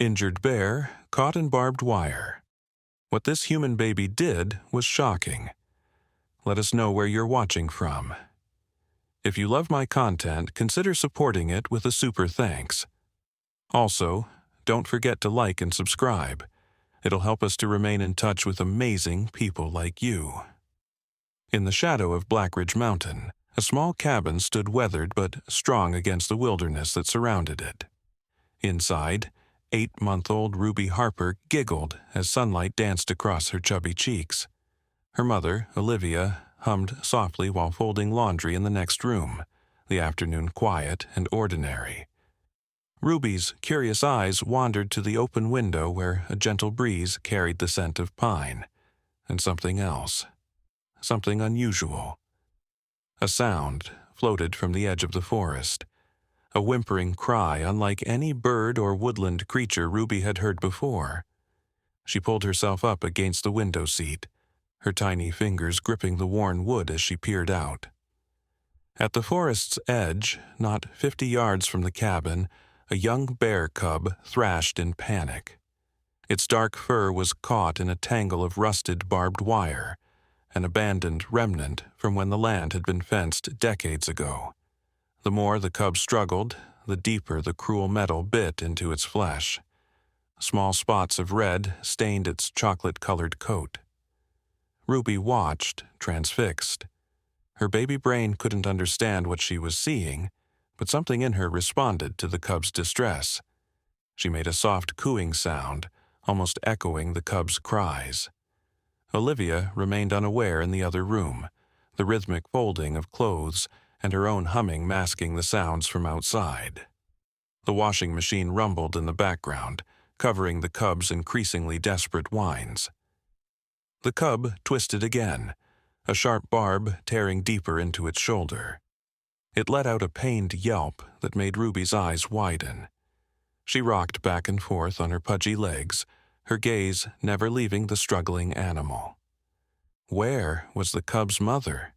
Injured bear caught in barbed wire. What this human baby did was shocking. Let us know where you're watching from. If you love my content, consider supporting it with a super thanks. Also, don't forget to like and subscribe. It'll help us to remain in touch with amazing people like you. In the shadow of Blackridge Mountain, a small cabin stood weathered but strong against the wilderness that surrounded it. Inside, 8-month-old Ruby Harper giggled as sunlight danced across her chubby cheeks. Her mother, Olivia, hummed softly while folding laundry in the next room, the afternoon quiet and ordinary. Ruby's curious eyes wandered to the open window where a gentle breeze carried the scent of pine, and something else, something unusual. A sound floated from the edge of the forest, a whimpering cry unlike any bird or woodland creature Ruby had heard before. She pulled herself up against the window seat, her tiny fingers gripping the worn wood as she peered out. At the forest's edge, not 50 yards from the cabin, a young bear cub thrashed in panic. Its dark fur was caught in a tangle of rusted barbed wire, an abandoned remnant from when the land had been fenced decades ago. The more the cub struggled, the deeper the cruel metal bit into its flesh. Small spots of red stained its chocolate-colored coat. Ruby watched, transfixed. Her baby brain couldn't understand what she was seeing, but something in her responded to the cub's distress. She made a soft cooing sound, almost echoing the cub's cries. Olivia remained unaware in the other room, the rhythmic folding of clothes and her own humming masking the sounds from outside. The washing machine rumbled in the background, covering the cub's increasingly desperate whines. The cub twisted again, a sharp barb tearing deeper into its shoulder. It let out a pained yelp that made Ruby's eyes widen. She rocked back and forth on her pudgy legs, her gaze never leaving the struggling animal. Where was the cub's mother?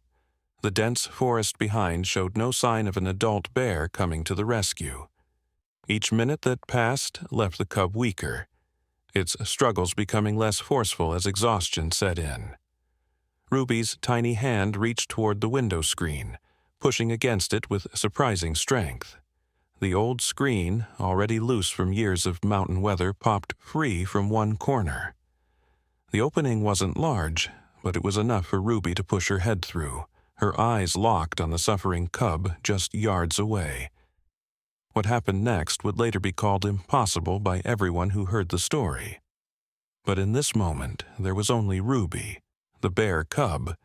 The dense forest behind showed no sign of an adult bear coming to the rescue. Each minute that passed left the cub weaker, its struggles becoming less forceful as exhaustion set in. Ruby's tiny hand reached toward the window screen, pushing against it with surprising strength. The old screen, already loose from years of mountain weather, popped free from one corner. The opening wasn't large, but it was enough for Ruby to push her head through, her eyes locked on the suffering cub just yards away. What happened next would later be called impossible by everyone who heard the story. But in this moment, there was only Ruby, the bear cub,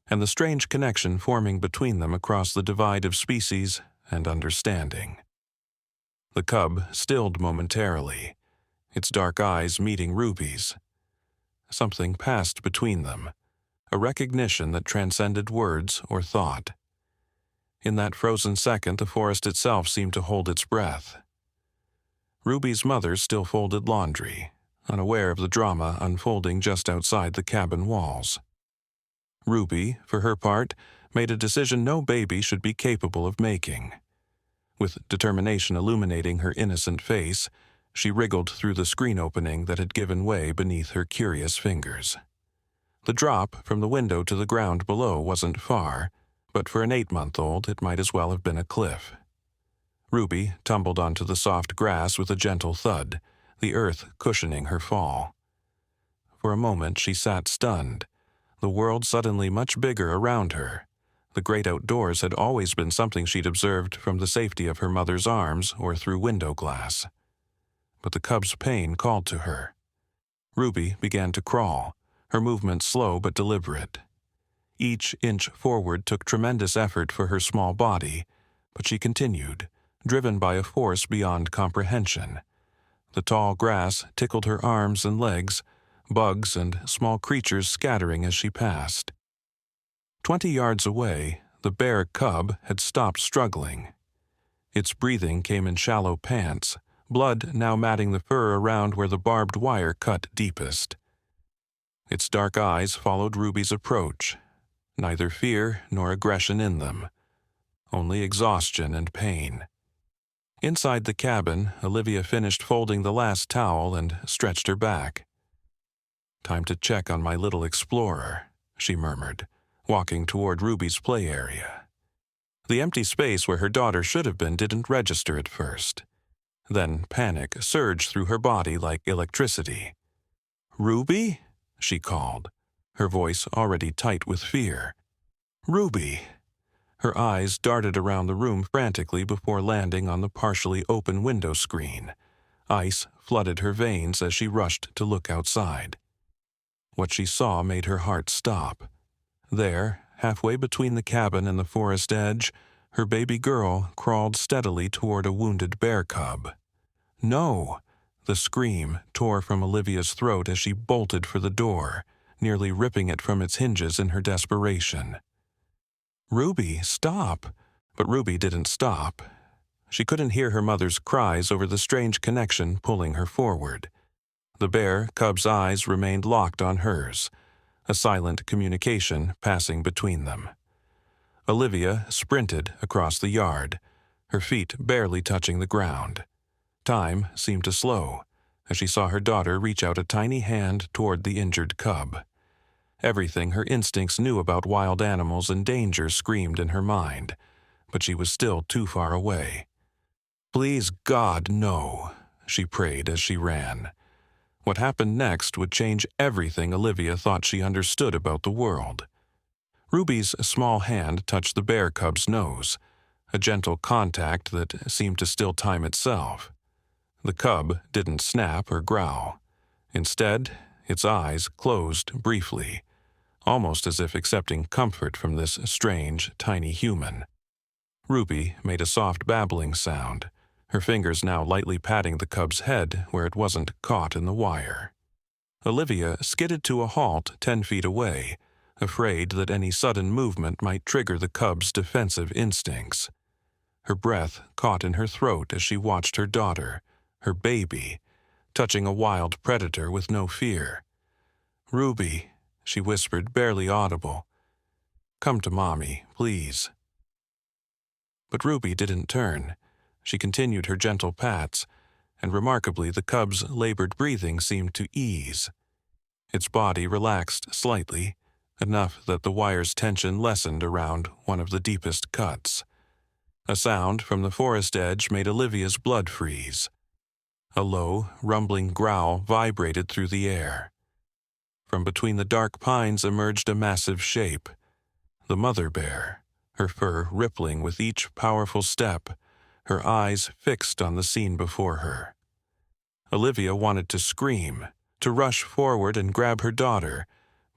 and the strange connection forming between them across the divide of species and understanding. The cub stilled momentarily, its dark eyes meeting Ruby's. Something passed between them, a recognition that transcended words or thought. In that frozen second, the forest itself seemed to hold its breath. Ruby's mother still folded laundry, unaware of the drama unfolding just outside the cabin walls. Ruby, for her part, made a decision no baby should be capable of making. With determination illuminating her innocent face, she wriggled through the screen opening that had given way beneath her curious fingers. The drop from the window to the ground below wasn't far, but for an 8-month-old it might as well have been a cliff. Ruby tumbled onto the soft grass with a gentle thud, the earth cushioning her fall. For a moment she sat stunned, the world suddenly much bigger around her. The great outdoors had always been something she'd observed from the safety of her mother's arms or through window glass. But the cub's pain called to her. Ruby began to crawl, her movements slow but deliberate. Each inch forward took tremendous effort for her small body, but she continued, driven by a force beyond comprehension. The tall grass tickled her arms and legs, bugs and small creatures scattering as she passed. 20 yards away, the bear cub had stopped struggling. Its breathing came in shallow pants, blood now matting the fur around where the barbed wire cut deepest. Its dark eyes followed Ruby's approach, neither fear nor aggression in them, only exhaustion and pain. Inside the cabin, Olivia finished folding the last towel and stretched her back. "Time to check on my little explorer," she murmured, walking toward Ruby's play area. The empty space where her daughter should have been didn't register at first. Then panic surged through her body like electricity. "Ruby?" she called, her voice already tight with fear. "Ruby!" Her eyes darted around the room frantically before landing on the partially open window screen. Ice flooded her veins as she rushed to look outside. What she saw made her heart stop. There, halfway between the cabin and the forest edge, her baby girl crawled steadily toward a wounded bear cub. "No!" The scream tore from Olivia's throat as she bolted for the door, nearly ripping it from its hinges in her desperation. "Ruby, stop!" But Ruby didn't stop. She couldn't hear her mother's cries over the strange connection pulling her forward. The bear cub's eyes remained locked on hers, a silent communication passing between them. Olivia sprinted across the yard, her feet barely touching the ground. Time seemed to slow as she saw her daughter reach out a tiny hand toward the injured cub. Everything her instincts knew about wild animals and danger screamed in her mind, but she was still too far away. "Please, God, no," she prayed as she ran. What happened next would change everything Olivia thought she understood about the world. Ruby's small hand touched the bear cub's nose, a gentle contact that seemed to still time itself. The cub didn't snap or growl. Instead, its eyes closed briefly, almost as if accepting comfort from this strange, tiny human. Ruby made a soft babbling sound, her fingers now lightly patting the cub's head where it wasn't caught in the wire. Olivia skidded to a halt 10 feet away, afraid that any sudden movement might trigger the cub's defensive instincts. Her breath caught in her throat as she watched her daughter, her baby, touching a wild predator with no fear. "Ruby," she whispered, barely audible. "Come to Mommy, please." But Ruby didn't turn. She continued her gentle pats, and remarkably the cub's labored breathing seemed to ease. Its body relaxed slightly, enough that the wire's tension lessened around one of the deepest cuts. A sound from the forest edge made Olivia's blood freeze. A low, rumbling growl vibrated through the air. From between the dark pines emerged a massive shape. The mother bear, her fur rippling with each powerful step, her eyes fixed on the scene before her. Olivia wanted to scream, to rush forward and grab her daughter,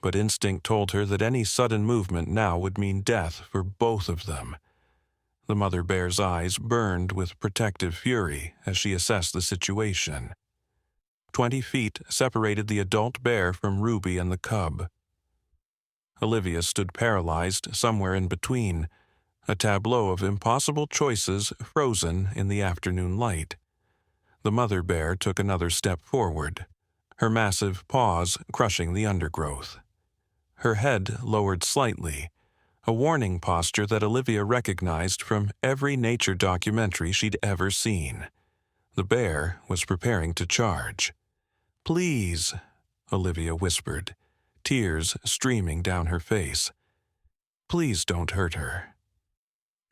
but instinct told her that any sudden movement now would mean death for both of them. The mother bear's eyes burned with protective fury as she assessed the situation. 20 feet separated the adult bear from Ruby and the cub. Olivia stood paralyzed somewhere in between, a tableau of impossible choices frozen in the afternoon light. The mother bear took another step forward, her massive paws crushing the undergrowth. Her head lowered slightly, a warning posture that Olivia recognized from every nature documentary she'd ever seen. The bear was preparing to charge. "Please," Olivia whispered, tears streaming down her face. "Please don't hurt her."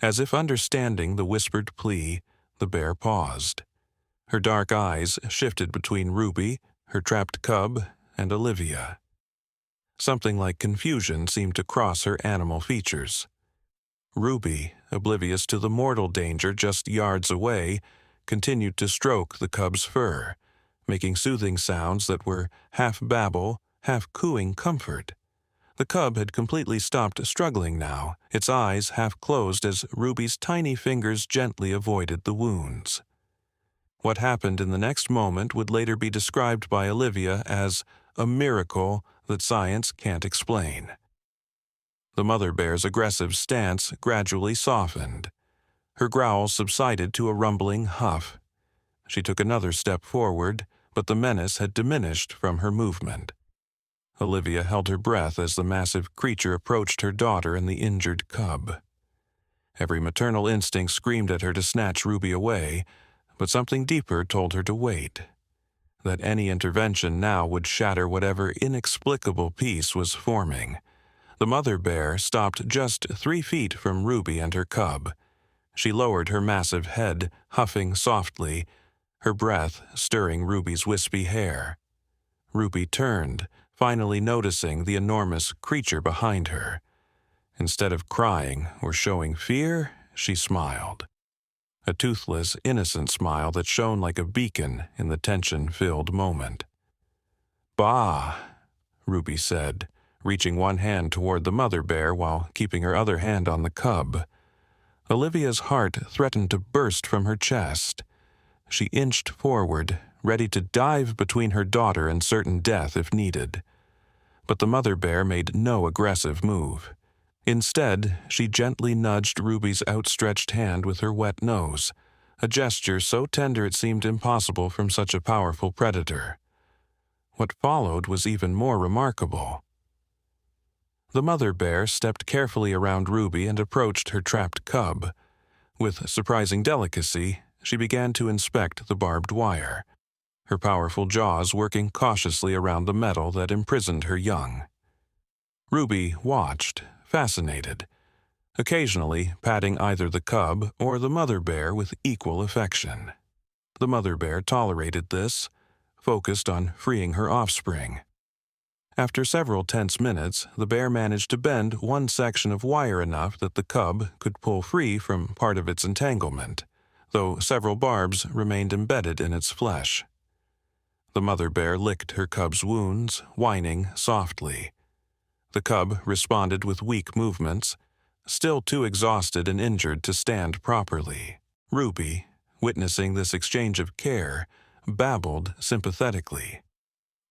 As if understanding the whispered plea, the bear paused. Her dark eyes shifted between Ruby, her trapped cub, and Olivia. Something like confusion seemed to cross her animal features. Ruby, oblivious to the mortal danger just yards away, continued to stroke the cub's fur, making soothing sounds that were half babble, half cooing comfort. The cub had completely stopped struggling now, its eyes half closed as Ruby's tiny fingers gently avoided the wounds. What happened in the next moment would later be described by Olivia as a miracle that science can't explain. The mother bear's aggressive stance gradually softened. Her growl subsided to a rumbling huff. She took another step forward, but the menace had diminished from her movement. Olivia held her breath as the massive creature approached her daughter and the injured cub. Every maternal instinct screamed at her to snatch Ruby away, but something deeper told her to wait. That any intervention now would shatter whatever inexplicable peace was forming. The mother bear stopped just 3 feet from Ruby and her cub. She lowered her massive head, huffing softly, her breath stirring Ruby's wispy hair. Ruby turned, finally noticing the enormous creature behind her. Instead of crying or showing fear, she smiled. A toothless, innocent smile that shone like a beacon in the tension-filled moment. "Bah," Ruby said, reaching one hand toward the mother bear while keeping her other hand on the cub. Olivia's heart threatened to burst from her chest. She inched forward, ready to dive between her daughter and certain death if needed. But the mother bear made no aggressive move. Instead, she gently nudged Ruby's outstretched hand with her wet nose, a gesture so tender it seemed impossible from such a powerful predator. What followed was even more remarkable. The mother bear stepped carefully around Ruby and approached her trapped cub. With surprising delicacy, she began to inspect the barbed wire, her powerful jaws working cautiously around the metal that imprisoned her young. Ruby watched, fascinated, occasionally patting either the cub or the mother bear with equal affection. The mother bear tolerated this, focused on freeing her offspring. After several tense minutes, the bear managed to bend one section of wire enough that the cub could pull free from part of its entanglement, though several barbs remained embedded in its flesh. The mother bear licked her cub's wounds, whining softly. The cub responded with weak movements, still too exhausted and injured to stand properly. Ruby, witnessing this exchange of care, babbled sympathetically.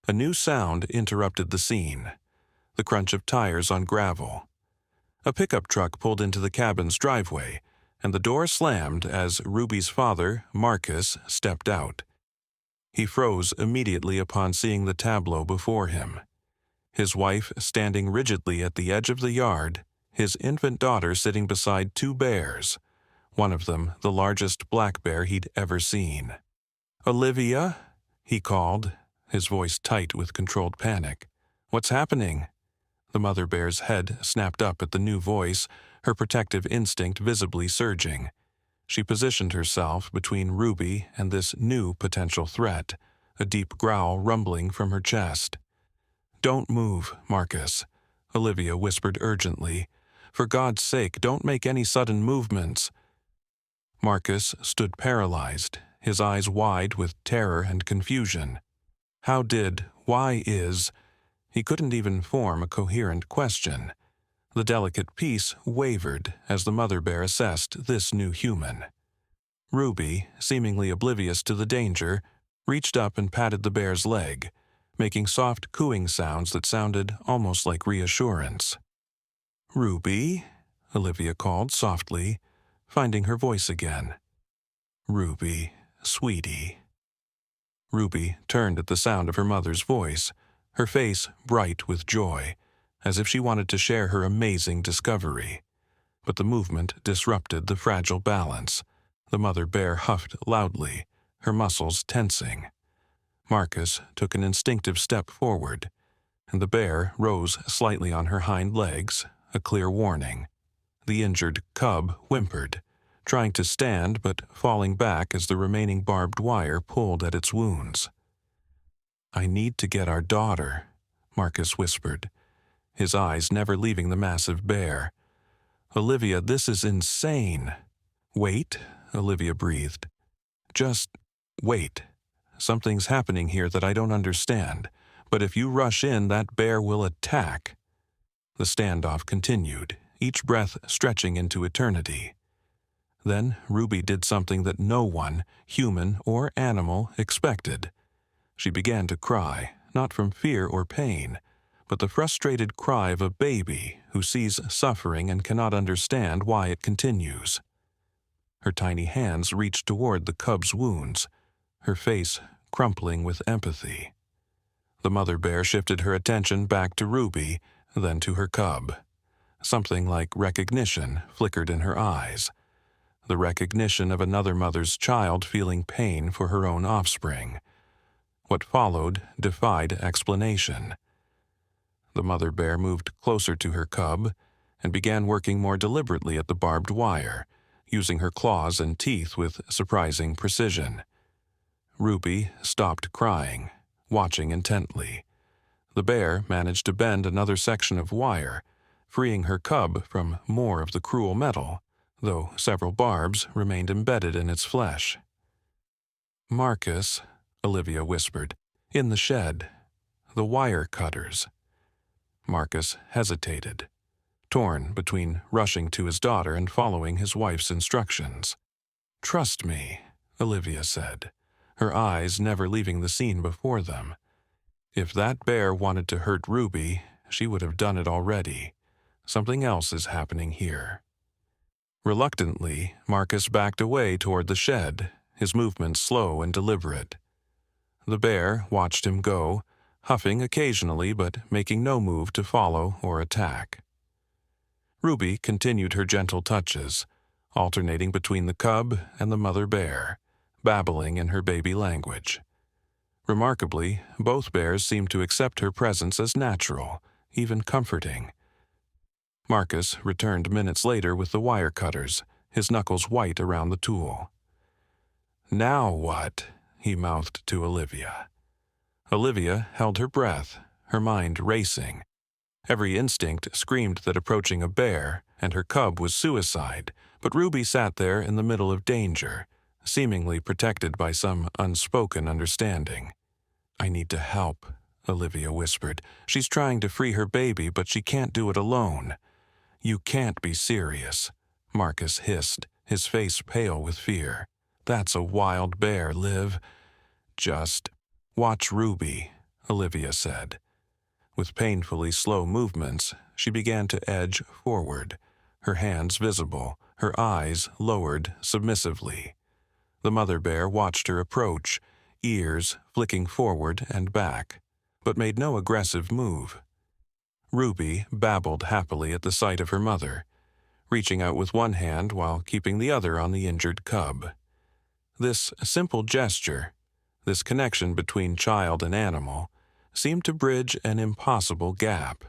A new sound interrupted the scene, the crunch of tires on gravel. A pickup truck pulled into the cabin's driveway, and the door slammed as Ruby's father, Marcus, stepped out. He froze immediately upon seeing the tableau before him. His wife standing rigidly at the edge of the yard, his infant daughter sitting beside 2 bears, one of them the largest black bear he'd ever seen. "Olivia?" he called, his voice tight with controlled panic. "What's happening?" The mother bear's head snapped up at the new voice, her protective instinct visibly surging. She positioned herself between Ruby and this new potential threat, a deep growl rumbling from her chest. "Don't move, Marcus," Olivia whispered urgently. "For God's sake, don't make any sudden movements." Marcus stood paralyzed, his eyes wide with terror and confusion. Why is... He couldn't even form a coherent question. The delicate peace wavered as the mother bear assessed this new human. Ruby, seemingly oblivious to the danger, reached up and patted the bear's leg, making soft cooing sounds that sounded almost like reassurance. "Ruby?" Olivia called softly, finding her voice again. "Ruby, sweetie." Ruby turned at the sound of her mother's voice, her face bright with joy, as if she wanted to share her amazing discovery. But the movement disrupted the fragile balance. The mother bear huffed loudly, her muscles tensing. Marcus took an instinctive step forward, and the bear rose slightly on her hind legs, a clear warning. The injured cub whimpered, trying to stand but falling back as the remaining barbed wire pulled at its wounds. "I need to get our daughter," Marcus whispered, his eyes never leaving the massive bear. "Olivia, this is insane." "Wait," Olivia breathed. "Just wait. Something's happening here that I don't understand, but if you rush in, that bear will attack." The standoff continued, each breath stretching into eternity. Then Ruby did something that no one, human or animal, expected. She began to cry, not from fear or pain, but the frustrated cry of a baby who sees suffering and cannot understand why it continues. Her tiny hands reached toward the cub's wounds, her face crumpling with empathy. The mother bear shifted her attention back to Ruby, then to her cub. Something like recognition flickered in her eyes. the recognition of another mother's child feeling pain for her own offspring. What followed defied explanation. The mother bear moved closer to her cub and began working more deliberately at the barbed wire, using her claws and teeth with surprising precision. Ruby stopped crying, watching intently. The bear managed to bend another section of wire, freeing her cub from more of the cruel metal, though several barbs remained embedded in its flesh. "Marcus," Olivia whispered, "in the shed. The wire cutters." Marcus hesitated, torn between rushing to his daughter and following his wife's instructions. "Trust me," Olivia said, her eyes never leaving the scene before them. "If that bear wanted to hurt Ruby, she would have done it already. Something else is happening here." Reluctantly, Marcus backed away toward the shed, his movements slow and deliberate. The bear watched him go, huffing occasionally but making no move to follow or attack. Ruby continued her gentle touches, alternating between the cub and the mother bear, babbling in her baby language. Remarkably, both bears seemed to accept her presence as natural, even comforting. Marcus returned minutes later with the wire cutters, his knuckles white around the tool. "Now what?" he mouthed to Olivia. Olivia held her breath, her mind racing. Every instinct screamed that approaching a bear and her cub was suicide, but Ruby sat there in the middle of danger, seemingly protected by some unspoken understanding. "I need to help," Olivia whispered. "She's trying to free her baby, but she can't do it alone." "You can't be serious," Marcus hissed, his face pale with fear. "That's a wild bear, Liv." "Just watch Ruby," Olivia said. With painfully slow movements, she began to edge forward, her hands visible, her eyes lowered submissively. The mother bear watched her approach, ears flicking forward and back, but made no aggressive move. Ruby babbled happily at the sight of her mother, reaching out with one hand while keeping the other on the injured cub. This simple gesture, this connection between child and animal, seemed to bridge an impossible gap.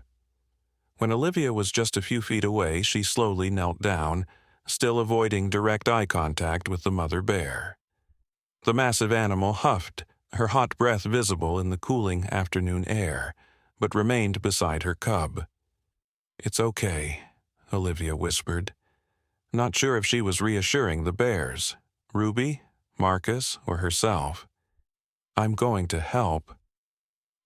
When Olivia was just a few feet away, she slowly knelt down, still avoiding direct eye contact with the mother bear. The massive animal huffed, her hot breath visible in the cooling afternoon air, but remained beside her cub. "It's okay," Olivia whispered, not sure if she was reassuring the bears, Ruby, Marcus, or herself. "I'm going to help."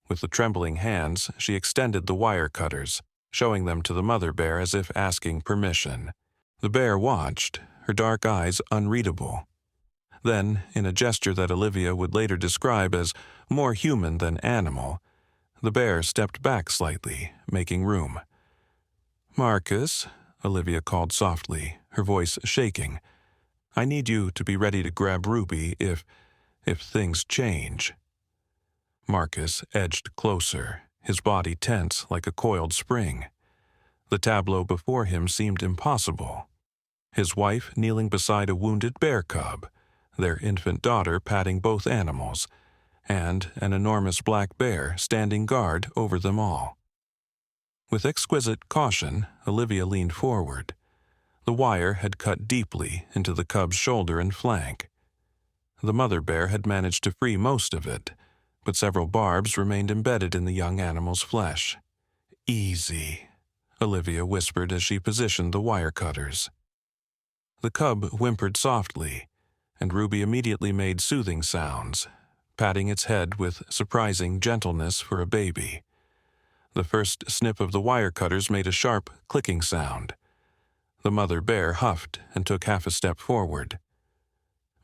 With the trembling hands, she extended the wire cutters, showing them to the mother bear as if asking permission. The bear watched, her dark eyes unreadable. Then, in a gesture that Olivia would later describe as more human than animal, the bear stepped back slightly, making room. "Marcus," Olivia called softly, her voice shaking, "I need you to be ready to grab Ruby if things change." Marcus edged closer, his body tense like a coiled spring. The tableau before him seemed impossible. His wife kneeling beside a wounded bear cub, their infant daughter patting both animals, and an enormous black bear standing guard over them all. With exquisite caution, Olivia leaned forward. The wire had cut deeply into the cub's shoulder and flank. The mother bear had managed to free most of it, but several barbs remained embedded in the young animal's flesh. "Easy," Olivia whispered as she positioned the wire cutters. The cub whimpered softly, and Ruby immediately made soothing sounds, patting its head with surprising gentleness for a baby. The first snip of the wire cutters made a sharp, clicking sound. The mother bear huffed and took half a step forward.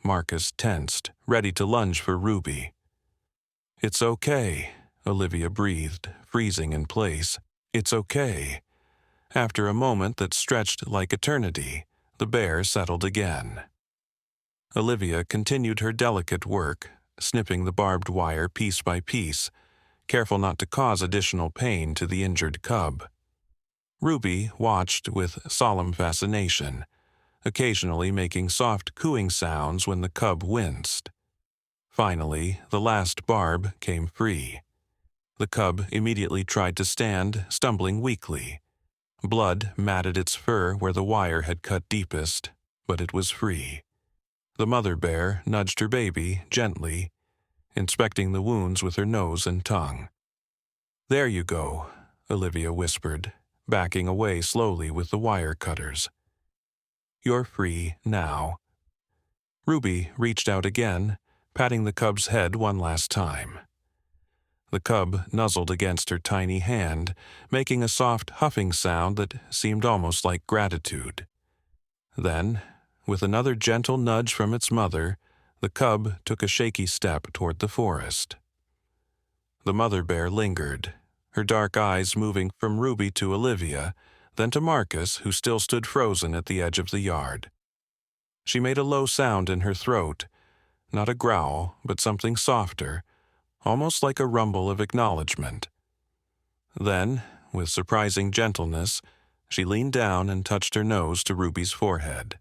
Marcus tensed, ready to lunge for Ruby. "It's okay," Olivia breathed, freezing in place. "It's okay." After a moment that stretched like eternity, the bear settled again. Olivia continued her delicate work, snipping the barbed wire piece by piece, careful not to cause additional pain to the injured cub. Ruby watched with solemn fascination, occasionally making soft cooing sounds when the cub winced. Finally, the last barb came free. The cub immediately tried to stand, stumbling weakly. Blood matted its fur where the wire had cut deepest, but it was free. The mother bear nudged her baby gently, inspecting the wounds with her nose and tongue. "There you go," Olivia whispered, backing away slowly with the wire cutters. "You're free now." Ruby reached out again, patting the cub's head one last time. The cub nuzzled against her tiny hand, making a soft huffing sound that seemed almost like gratitude. Then, with another gentle nudge from its mother, the cub took a shaky step toward the forest. The mother bear lingered, her dark eyes moving from Ruby to Olivia, then to Marcus, who still stood frozen at the edge of the yard. She made a low sound in her throat, not a growl, but something softer, almost like a rumble of acknowledgement. Then, with surprising gentleness, she leaned down and touched her nose to Ruby's forehead.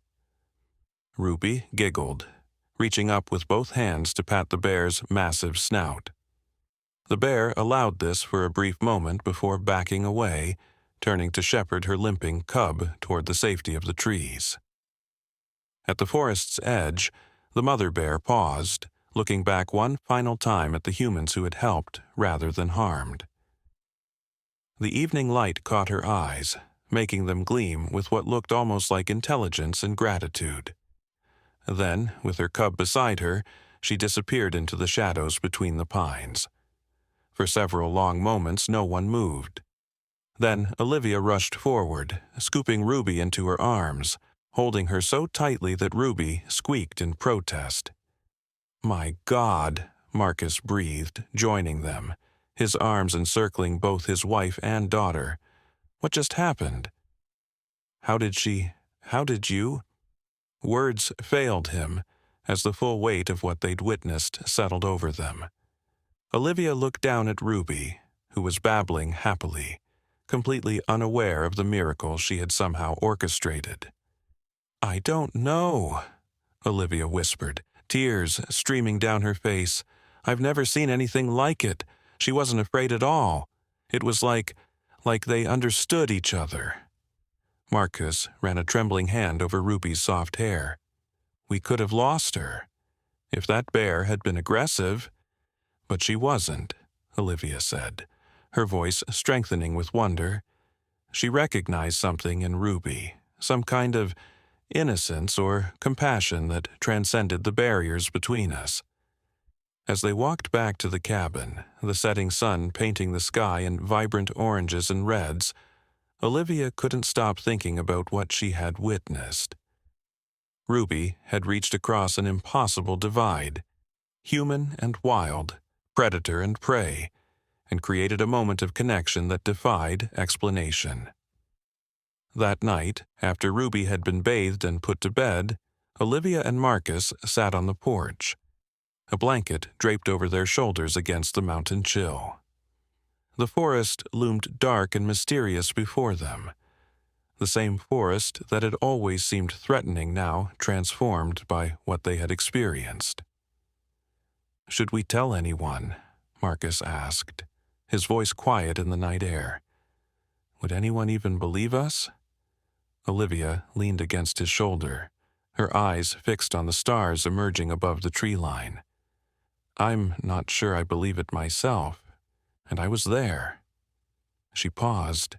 Ruby giggled, reaching up with both hands to pat the bear's massive snout. The bear allowed this for a brief moment before backing away, turning to shepherd her limping cub toward the safety of the trees. At the forest's edge, the mother bear paused, looking back one final time at the humans who had helped rather than harmed. The evening light caught her eyes, making them gleam with what looked almost like intelligence and gratitude. Then, with her cub beside her, she disappeared into the shadows between the pines. For several long moments, no one moved. Then Olivia rushed forward, scooping Ruby into her arms, holding her so tightly that Ruby squeaked in protest. "My God," Marcus breathed, joining them, his arms encircling both his wife and daughter. "What just happened?" How did you?" Words failed him as the full weight of what they'd witnessed settled over them. Olivia looked down at Ruby, who was babbling happily, completely unaware of the miracle she had somehow orchestrated. "I don't know," Olivia whispered, tears streaming down her face. "I've never seen anything like it. She wasn't afraid at all. It was like they understood each other." Marcus ran a trembling hand over Ruby's soft hair. "We could have lost her, if that bear had been aggressive." "But she wasn't," Olivia said, her voice strengthening with wonder. She recognized something in Ruby, some kind of innocence or compassion that transcended the barriers between us. As they walked back to the cabin, the setting sun painting the sky in vibrant oranges and reds, Olivia couldn't stop thinking about what she had witnessed. Ruby had reached across an impossible divide, human and wild, predator and prey, and created a moment of connection that defied explanation. That night, after Ruby had been bathed and put to bed, Olivia and Marcus sat on the porch, a blanket draped over their shoulders against the mountain chill. The forest loomed dark and mysterious before them, the same forest that had always seemed threatening now transformed by what they had experienced. "Should we tell anyone?" Marcus asked, his voice quiet in the night air. "Would anyone even believe us?" Olivia leaned against his shoulder, her eyes fixed on the stars emerging above the tree line. "I'm not sure I believe it myself, and I was there." She paused,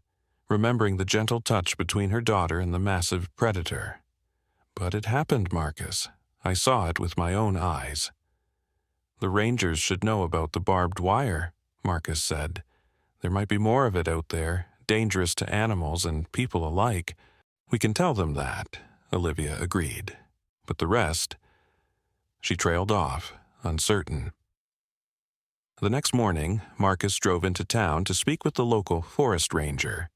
remembering the gentle touch between her daughter and the massive predator. "But it happened, Marcus. I saw it with my own eyes." "The rangers should know about the barbed wire," Marcus said. "There might be more of it out there, dangerous to animals and people alike." "We can tell them that," Olivia agreed. "But the rest—" She trailed off, uncertain. The next morning, Marcus drove into town to speak with the local forest ranger,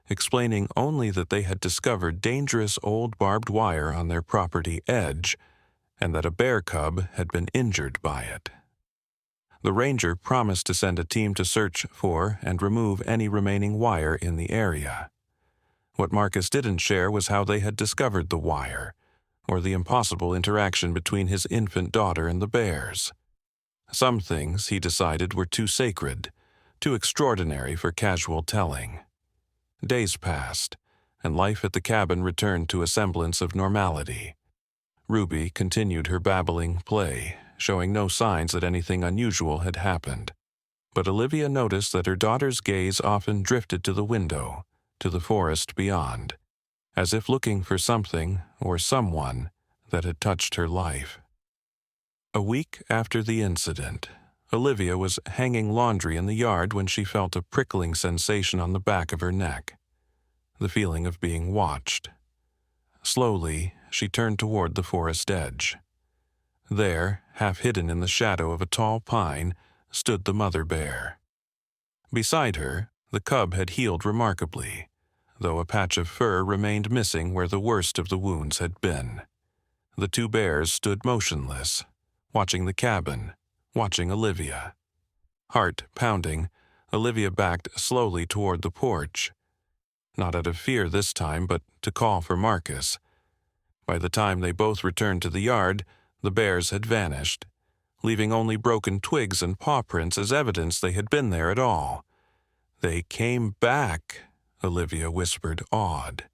explaining only that they had discovered dangerous old barbed wire on their property edge and that a bear cub had been injured by it. The ranger promised to send a team to search for and remove any remaining wire in the area. What Marcus didn't share was how they had discovered the wire, or the impossible interaction between his infant daughter and the bears. Some things, he decided, were too sacred, too extraordinary for casual telling. Days passed, and life at the cabin returned to a semblance of normality. Ruby continued her babbling play, showing no signs that anything unusual had happened. But Olivia noticed that her daughter's gaze often drifted to the window, to the forest beyond, as if looking for something or someone that had touched her life. A week after the incident, Olivia was hanging laundry in the yard when she felt a prickling sensation on the back of her neck, the feeling of being watched. Slowly, she turned toward the forest edge. There, half hidden in the shadow of a tall pine, stood the mother bear. Beside her, the cub had healed remarkably, though a patch of fur remained missing where the worst of the wounds had been. The two bears stood motionless, watching the cabin, watching Olivia. Heart pounding, Olivia backed slowly toward the porch. Not out of fear this time, but to call for Marcus. By the time they both returned to the yard, the bears had vanished, leaving only broken twigs and paw prints as evidence they had been there at all. "They came back," Olivia whispered, awed.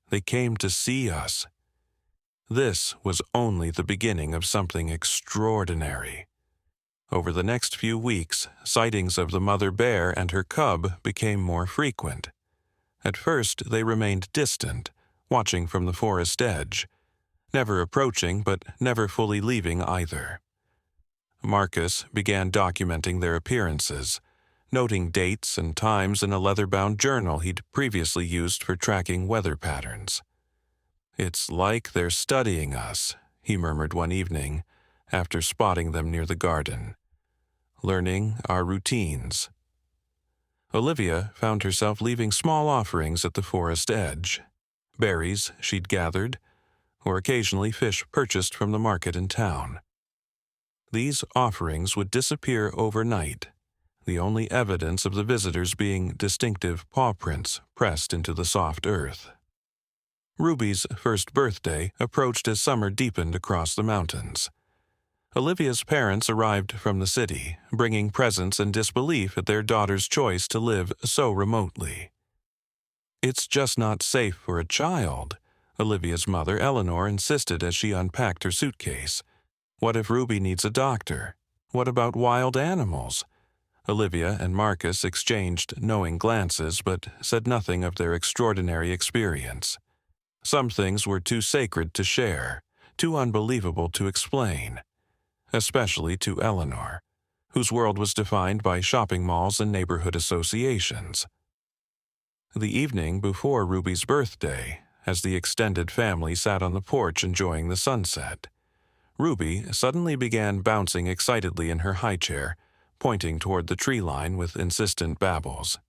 "They came to see us." This was only the beginning of something extraordinary. Over the next few weeks, sightings of the mother bear and her cub became more frequent. At first, they remained distant, watching from the forest edge, never approaching but never fully leaving either. Marcus began documenting their appearances, noting dates and times in a leather-bound journal he'd previously used for tracking weather patterns. "It's like they're studying us," he murmured one evening, after spotting them near the garden. "Learning our routines." Olivia found herself leaving small offerings at the forest edge, berries she'd gathered, or occasionally fish purchased from the market in town. These offerings would disappear overnight, the only evidence of the visitors being distinctive paw prints pressed into the soft earth. Ruby's first birthday approached as summer deepened across the mountains. Olivia's parents arrived from the city, bringing presents and disbelief at their daughter's choice to live so remotely. "It's just not safe for a child," Olivia's mother, Eleanor, insisted as she unpacked her suitcase. "What if Ruby needs a doctor? What about wild animals?" Olivia and Marcus exchanged knowing glances but said nothing of their extraordinary experience. Some things were too sacred to share, too unbelievable to explain, especially to Eleanor, whose world was defined by shopping malls and neighborhood associations. The evening before Ruby's birthday, as the extended family sat on the porch enjoying the sunset, Ruby suddenly began bouncing excitedly in her high chair, pointing toward the tree line with insistent babbles.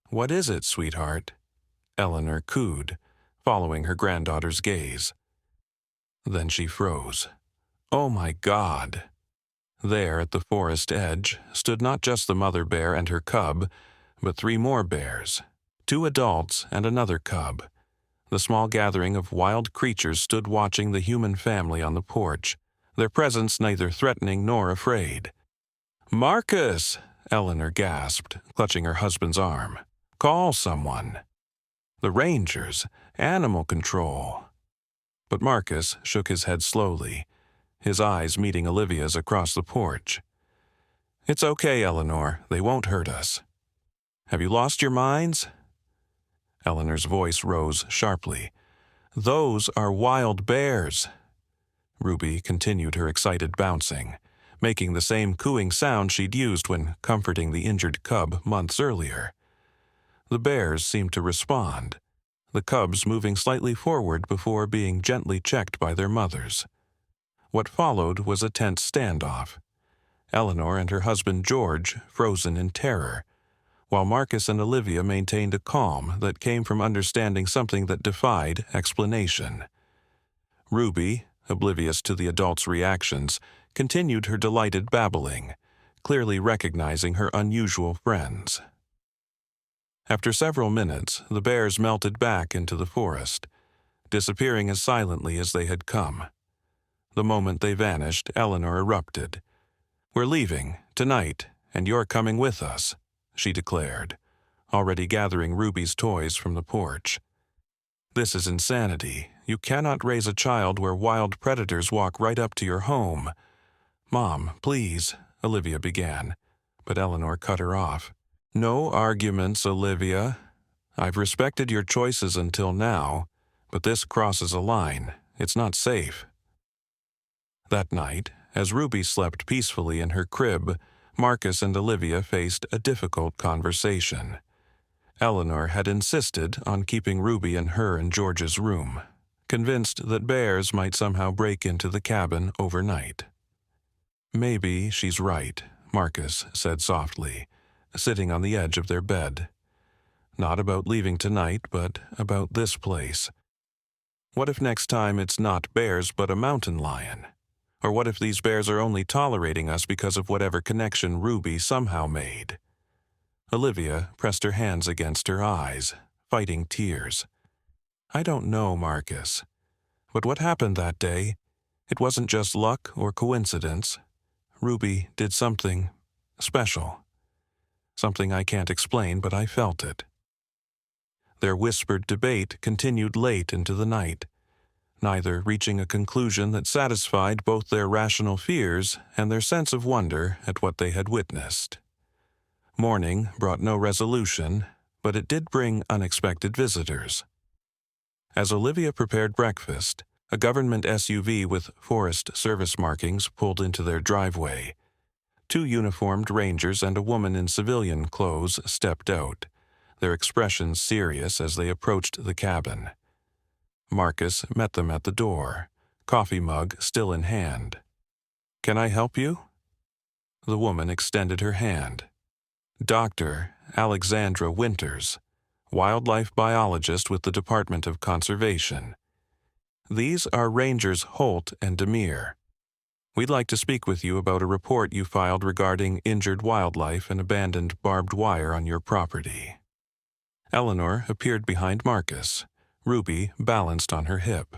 "What is it, sweetheart?" Eleanor cooed, following her granddaughter's gaze. Then she froze. Oh my God! There at the forest edge stood not just the mother bear and her cub, but 3 more bears, 2 adults and another cub. The small gathering of wild creatures stood watching the human family on the porch, their presence neither threatening nor afraid. "Marcus!" Eleanor gasped, clutching her husband's arm. "Call someone." "The rangers, animal control." But Marcus shook his head slowly, his eyes meeting Olivia's across the porch. "It's okay, Eleanor. They won't hurt us." "Have you lost your minds?" Eleanor's voice rose sharply. "Those are wild bears." Ruby continued her excited bouncing, making the same cooing sound she'd used when comforting the injured cub months earlier. The bears seemed to respond, the cubs moving slightly forward before being gently checked by their mothers. What followed was a tense standoff. Eleanor and her husband George frozen in terror, while Marcus and Olivia maintained a calm that came from understanding something that defied explanation. Ruby, oblivious to the adults' reactions, continued her delighted babbling, clearly recognizing her unusual friends. After several minutes, the bears melted back into the forest, disappearing as silently as they had come. The moment they vanished, Eleanor erupted. "We're leaving, tonight, and you're coming with us," she declared, already gathering Ruby's toys from the porch. "This is insanity. You cannot raise a child where wild predators walk right up to your home." "Mom, please," Olivia began, but Eleanor cut her off. "No arguments, Olivia. I've respected your choices until now, but this crosses a line. It's not safe." That night, as Ruby slept peacefully in her crib, Marcus and Olivia faced a difficult conversation. Eleanor had insisted on keeping Ruby in her and George's room, convinced that bears might somehow break into the cabin overnight. "Maybe she's right," Marcus said softly, sitting on the edge of their bed. "Not about leaving tonight, but about this place. What if next time it's not bears but a mountain lion? Or what if these bears are only tolerating us because of whatever connection Ruby somehow made?" Olivia pressed her hands against her eyes, fighting tears. "I don't know, Marcus. But what happened that day, it wasn't just luck or coincidence. Ruby did something special. Something I can't explain, but I felt it." Their whispered debate continued late into the night, neither reaching a conclusion that satisfied both their rational fears and their sense of wonder at what they had witnessed. Morning brought no resolution, but it did bring unexpected visitors. As Olivia prepared breakfast, a government SUV with Forest Service markings pulled into their driveway. 2 uniformed rangers and a woman in civilian clothes stepped out, their expressions serious as they approached the cabin. Marcus met them at the door, coffee mug still in hand. "Can I help you?" The woman extended her hand. "Dr. Alexandra Winters, wildlife biologist with the Department of Conservation. These are Rangers Holt and Demir. We'd like to speak with you about a report you filed regarding injured wildlife and abandoned barbed wire on your property." Eleanor appeared behind Marcus, Ruby balanced on her hip.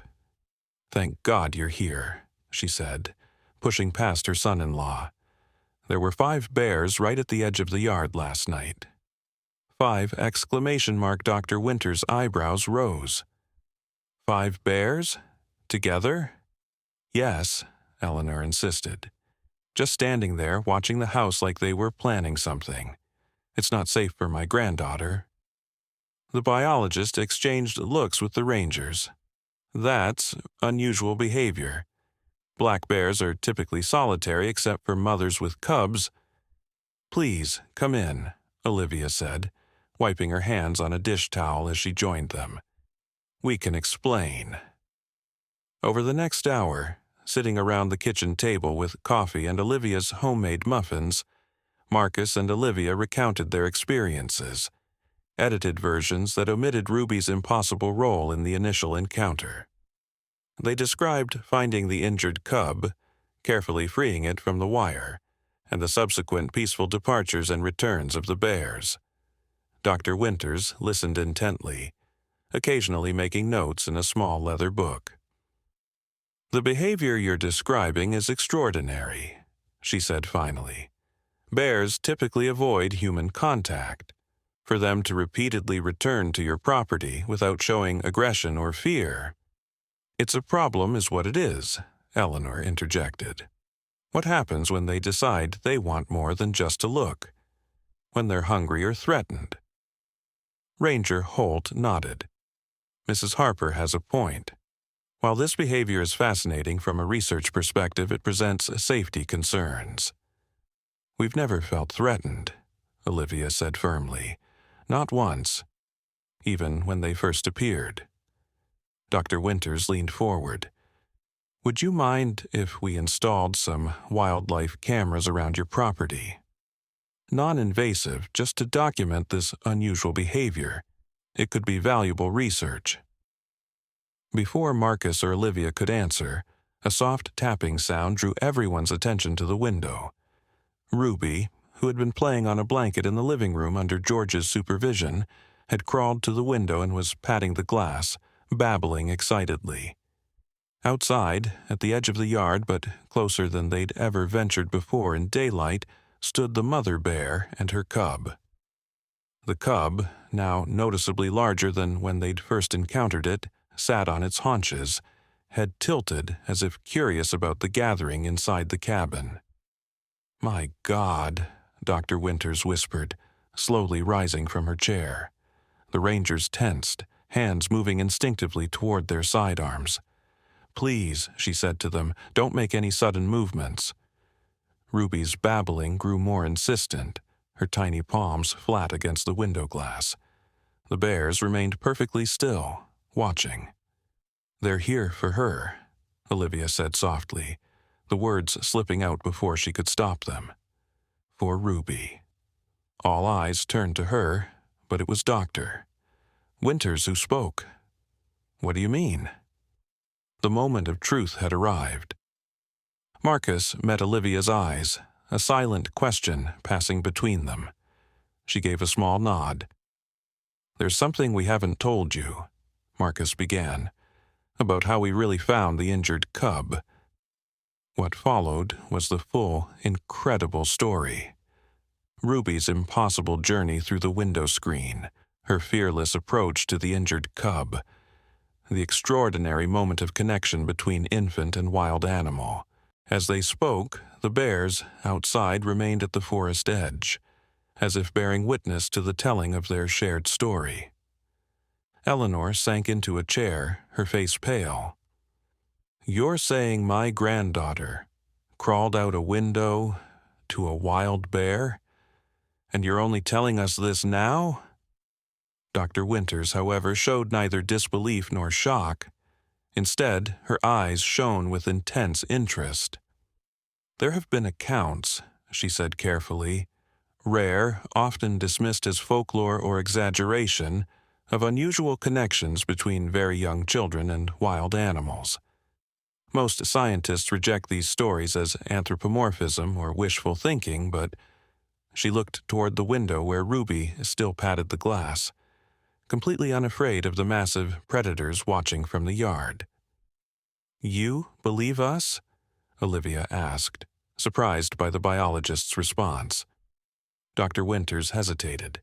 "Thank God you're here," she said, pushing past her son-in-law. "There were 5 bears right at the edge of the yard last night." 5! Dr. Winters' eyebrows rose. 5 bears? Together? "Yes," Eleanor insisted. "Just standing there watching the house like they were planning something. It's not safe for my granddaughter." The biologist exchanged looks with the rangers. "That's unusual behavior. Black bears are typically solitary except for mothers with cubs." "Please, come in," Olivia said, wiping her hands on a dish towel as she joined them. "We can explain." Over the next hour, sitting around the kitchen table with coffee and Olivia's homemade muffins, Marcus and Olivia recounted their experiences, edited versions that omitted Ruby's impossible role in the initial encounter. They described finding the injured cub, carefully freeing it from the wire, and the subsequent peaceful departures and returns of the bears. Dr. Winters listened intently, occasionally making notes in a small leather book. "The behavior you're describing is extraordinary," she said finally. "Bears typically avoid human contact. For them to repeatedly return to your property without showing aggression or fear—" "It's a problem is what it is," Eleanor interjected. "What happens when they decide they want more than just to look? When they're hungry or threatened?" Ranger Holt nodded. "Mrs. Harper has a point. While this behavior is fascinating from a research perspective, it presents safety concerns." "We've never felt threatened," Olivia said firmly. "Not once. Even when they first appeared." Dr. Winters leaned forward. "Would you mind if we installed some wildlife cameras around your property? Non-invasive, just to document this unusual behavior. It could be valuable research." Before Marcus or Olivia could answer, a soft tapping sound drew everyone's attention to the window. Ruby, who had been playing on a blanket in the living room under George's supervision, had crawled to the window and was patting the glass, babbling excitedly. Outside, at the edge of the yard but closer than they'd ever ventured before in daylight, stood the mother bear and her cub. The cub, now noticeably larger than when they'd first encountered it, sat on its haunches, head tilted as if curious about the gathering inside the cabin. "My God," Dr. Winters whispered, slowly rising from her chair. The rangers tensed, hands moving instinctively toward their sidearms. "Please," she said to them, "don't make any sudden movements." Ruby's babbling grew more insistent, her tiny palms flat against the window glass. The bears remained perfectly still, watching. "They're here for her," Olivia said softly, the words slipping out before she could stop them. "For Ruby." All eyes turned to her, but it was Dr. Winters who spoke. "What do you mean?" The moment of truth had arrived. Marcus met Olivia's eyes, a silent question passing between them. She gave a small nod. "There's something we haven't told you," Marcus began, "about how we really found the injured cub." What followed was the full, incredible story. Ruby's impossible journey through the window screen, her fearless approach to the injured cub, the extraordinary moment of connection between infant and wild animal. As they spoke, the bears outside remained at the forest edge, as if bearing witness to the telling of their shared story. Eleanor sank into a chair, her face pale. "You're saying my granddaughter crawled out a window to a wild bear? And you're only telling us this now?" Dr. Winters, however, showed neither disbelief nor shock. Instead, her eyes shone with intense interest. "There have been accounts," she said carefully, "rare, often dismissed as folklore or exaggeration, of unusual connections between very young children and wild animals. Most scientists reject these stories as anthropomorphism or wishful thinking, but—" She looked toward the window where Ruby still patted the glass, completely unafraid of the massive predators watching from the yard. "You believe us?" Olivia asked, surprised by the biologist's response. Dr. Winters hesitated.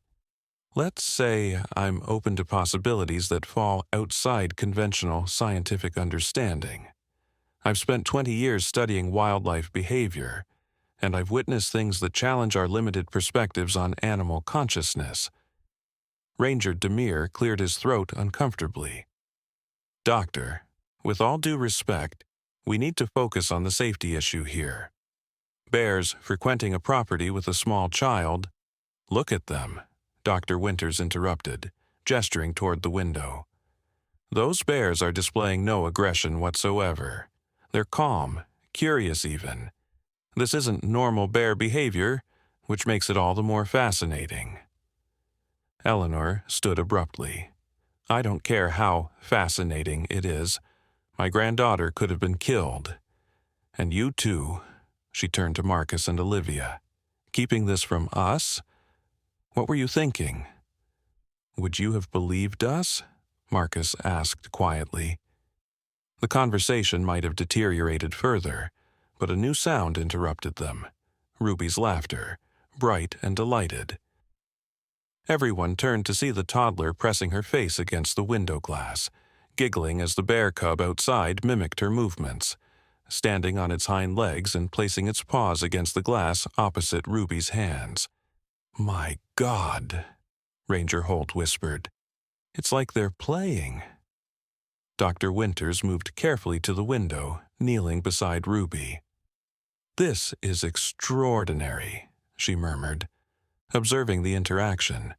"Let's say I'm open to possibilities that fall outside conventional scientific understanding. I've spent 20 years studying wildlife behavior, and I've witnessed things that challenge our limited perspectives on animal consciousness." Ranger Demir cleared his throat uncomfortably. "Doctor, with all due respect, we need to focus on the safety issue here. Bears frequenting a property with a small child—" "Look at them," Dr. Winters interrupted, gesturing toward the window. "Those bears are displaying no aggression whatsoever. They're calm, curious even. This isn't normal bear behavior, which makes it all the more fascinating." Eleanor stood abruptly. "I don't care how fascinating it is. My granddaughter could have been killed. And you too." She turned to Marcus and Olivia. "Keeping this from us? What were you thinking?" "Would you have believed us?" Marcus asked quietly. The conversation might have deteriorated further, but a new sound interrupted them. Ruby's laughter, bright and delighted. Everyone turned to see the toddler pressing her face against the window glass, giggling as the bear cub outside mimicked her movements, standing on its hind legs and placing its paws against the glass opposite Ruby's hands. "My God," Ranger Holt whispered. "It's like they're playing." Dr. Winters moved carefully to the window, kneeling beside Ruby. "This is extraordinary," she murmured, observing the interaction,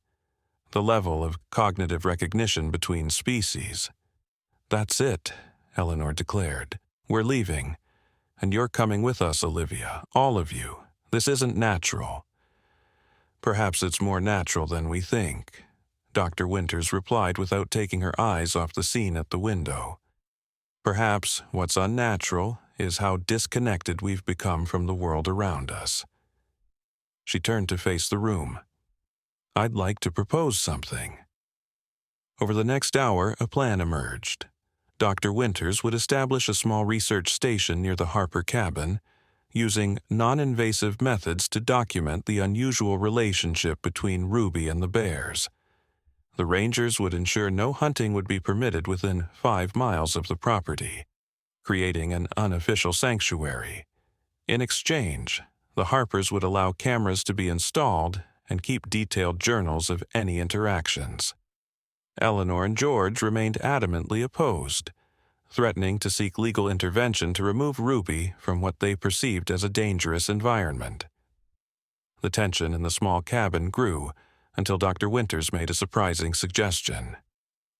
the level of cognitive recognition between species. "That's it," Eleanor declared. "We're leaving, and you're coming with us, Olivia, all of you. This isn't natural." "Perhaps it's more natural than we think," Dr. Winters replied without taking her eyes off the scene at the window. "Perhaps what's unnatural is how disconnected we've become from the world around us." She turned to face the room. "I'd like to propose something." Over the next hour, a plan emerged. Dr. Winters would establish a small research station near the Harper cabin, using non-invasive methods to document the unusual relationship between Ruby and the bears. The rangers would ensure no hunting would be permitted within 5 miles of the property, creating an unofficial sanctuary. In exchange, the Harpers would allow cameras to be installed and keep detailed journals of any interactions. Eleanor and George remained adamantly opposed, threatening to seek legal intervention to remove Ruby from what they perceived as a dangerous environment. The tension in the small cabin grew until Dr. Winters made a surprising suggestion.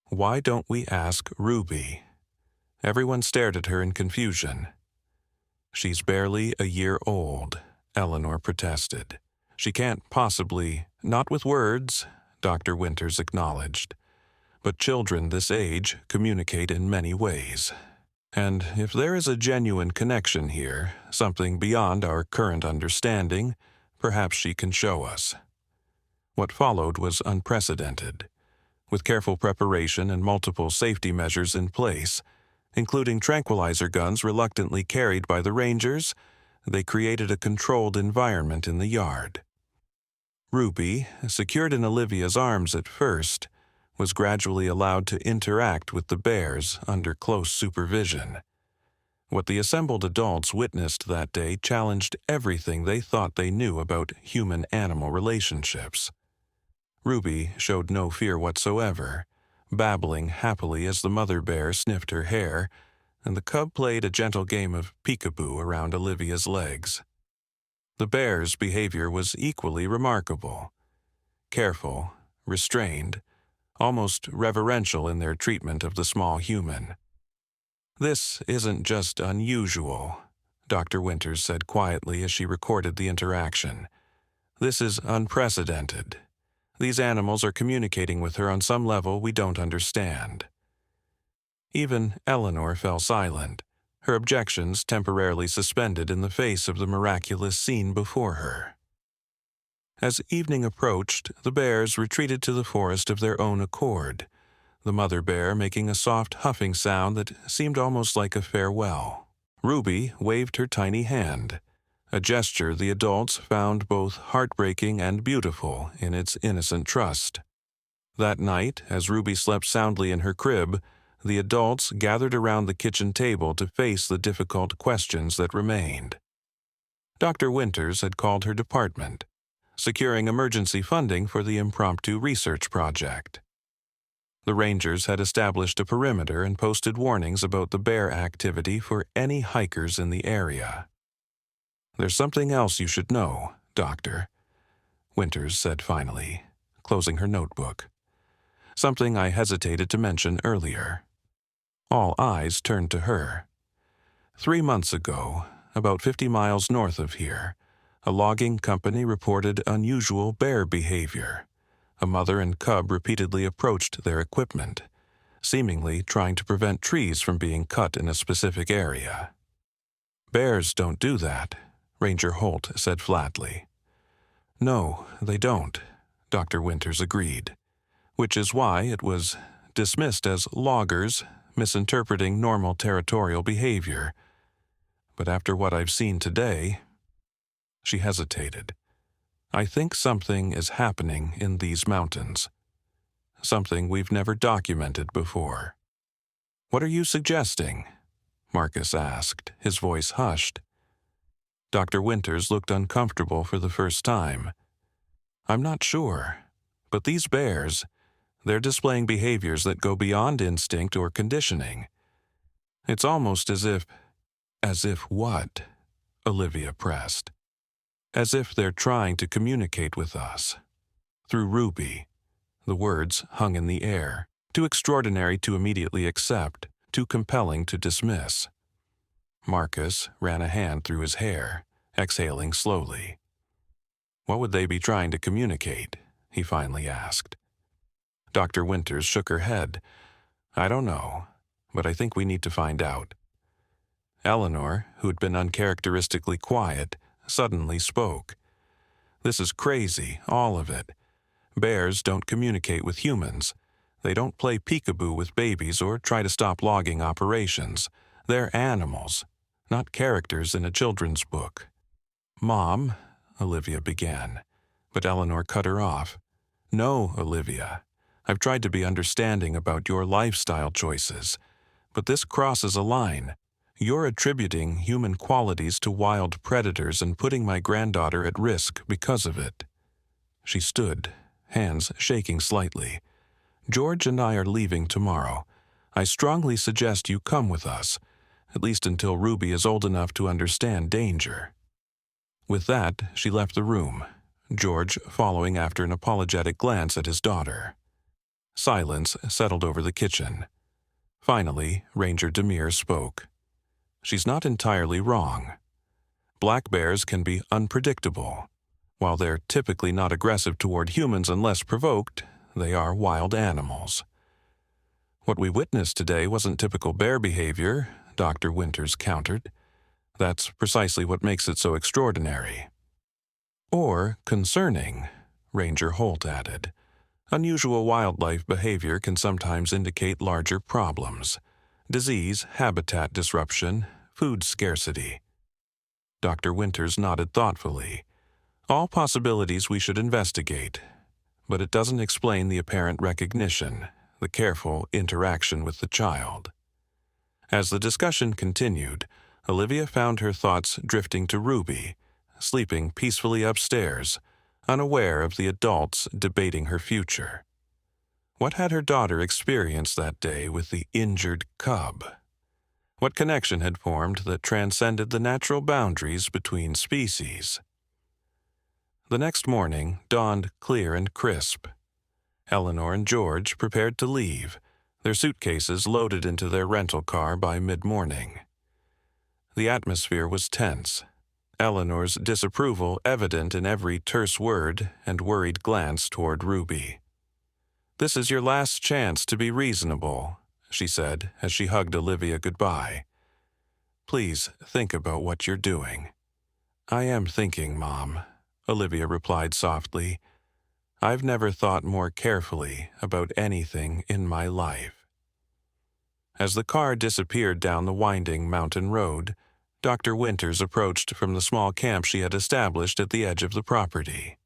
"Why don't we ask Ruby?" Everyone stared at her in confusion. "She's barely a year old," Eleanor protested. "She can't possibly—" "Not with words," Dr. Winters acknowledged. "But children this age communicate in many ways. And if there is a genuine connection here, something beyond our current understanding, perhaps she can show us." What followed was unprecedented. With careful preparation and multiple safety measures in place, including tranquilizer guns reluctantly carried by the rangers, they created a controlled environment in the yard. Ruby, secured in Olivia's arms at first, was gradually allowed to interact with the bears under close supervision. What the assembled adults witnessed that day challenged everything they thought they knew about human-animal relationships. Ruby showed no fear whatsoever, babbling happily as the mother bear sniffed her hair, and the cub played a gentle game of peekaboo around Olivia's legs. The bear's behavior was equally remarkable. Careful, restrained, almost reverential in their treatment of the small human. "This isn't just unusual," Dr. Winters said quietly as she recorded the interaction. "This is unprecedented. These animals are communicating with her on some level we don't understand." Even Eleanor fell silent, her objections temporarily suspended in the face of the miraculous scene before her. As evening approached, the bears retreated to the forest of their own accord, the mother bear making a soft huffing sound that seemed almost like a farewell. Ruby waved her tiny hand, a gesture the adults found both heartbreaking and beautiful in its innocent trust. That night, as Ruby slept soundly in her crib, the adults gathered around the kitchen table to face the difficult questions that remained. Dr. Winters had called her department, securing emergency funding for the impromptu research project. The rangers had established a perimeter and posted warnings about the bear activity for any hikers in the area. "There's something else you should know, Doctor," Winters said finally, closing her notebook. "Something I hesitated to mention earlier." All eyes turned to her. 3 months ago, about 50 miles north of here, a logging company reported unusual bear behavior. A mother and cub repeatedly approached their equipment, seemingly trying to prevent trees from being cut in a specific area. "Bears don't do that," Ranger Holt said flatly. "No, they don't," Dr. Winters agreed, which is why it was dismissed as loggers misinterpreting normal territorial behavior. "But after what I've seen today—" She hesitated. "I think something is happening in these mountains. Something we've never documented before." "What are you suggesting?" Marcus asked, his voice hushed. Dr. Winters looked uncomfortable for the first time. "I'm not sure, but these bears, they're displaying behaviors that go beyond instinct or conditioning. It's almost as if—" "As if what?" Olivia pressed. "As if they're trying to communicate with us. Through Ruby." The words hung in the air, too extraordinary to immediately accept, too compelling to dismiss. Marcus ran a hand through his hair, exhaling slowly. "What would they be trying to communicate?" he finally asked. Dr. Winters shook her head. "I don't know, but I think we need to find out." Eleanor, who had been uncharacteristically quiet, suddenly spoke. "This is crazy, all of it. Bears don't communicate with humans. They don't play peekaboo with babies or try to stop logging operations. They're animals, not characters in a children's book. "Mom," Olivia began, but Eleanor cut her off. "No, Olivia. I've tried to be understanding about your lifestyle choices, but this crosses a line. You're attributing human qualities to wild predators and putting my granddaughter at risk because of it." She stood, hands shaking slightly. "George and I are leaving tomorrow. I strongly suggest you come with us, at least until Ruby is old enough to understand danger." With that, she left the room, George following after an apologetic glance at his daughter. Silence settled over the kitchen. Finally, Ranger Demir spoke. "She's not entirely wrong. Black bears can be unpredictable. While they're typically not aggressive toward humans unless provoked, they are wild animals." "What we witnessed today wasn't typical bear behavior," Dr. Winters countered. "That's precisely what makes it so extraordinary." "Or concerning," Ranger Holt added. "Unusual wildlife behavior can sometimes indicate larger problems: disease, habitat disruption, food scarcity." Dr. Winters nodded thoughtfully. "All possibilities we should investigate, but it doesn't explain the apparent recognition, the careful interaction with the child." As the discussion continued, Olivia found her thoughts drifting to Ruby, sleeping peacefully upstairs, unaware of the adults debating her future. What had her daughter experienced that day with the injured cub? What connection had formed that transcended the natural boundaries between species? The next morning dawned clear and crisp. Eleanor and George prepared to leave, their suitcases loaded into their rental car by mid-morning. The atmosphere was tense, Eleanor's disapproval evident in every terse word and worried glance toward Ruby. "This is your last chance to be reasonable," she said as she hugged Olivia goodbye. "Please think about what you're doing." "I am thinking, Mom," Olivia replied softly. "I've never thought more carefully about anything in my life." As the car disappeared down the winding mountain road, Dr. Winters approached from the small camp she had established at the edge of the property.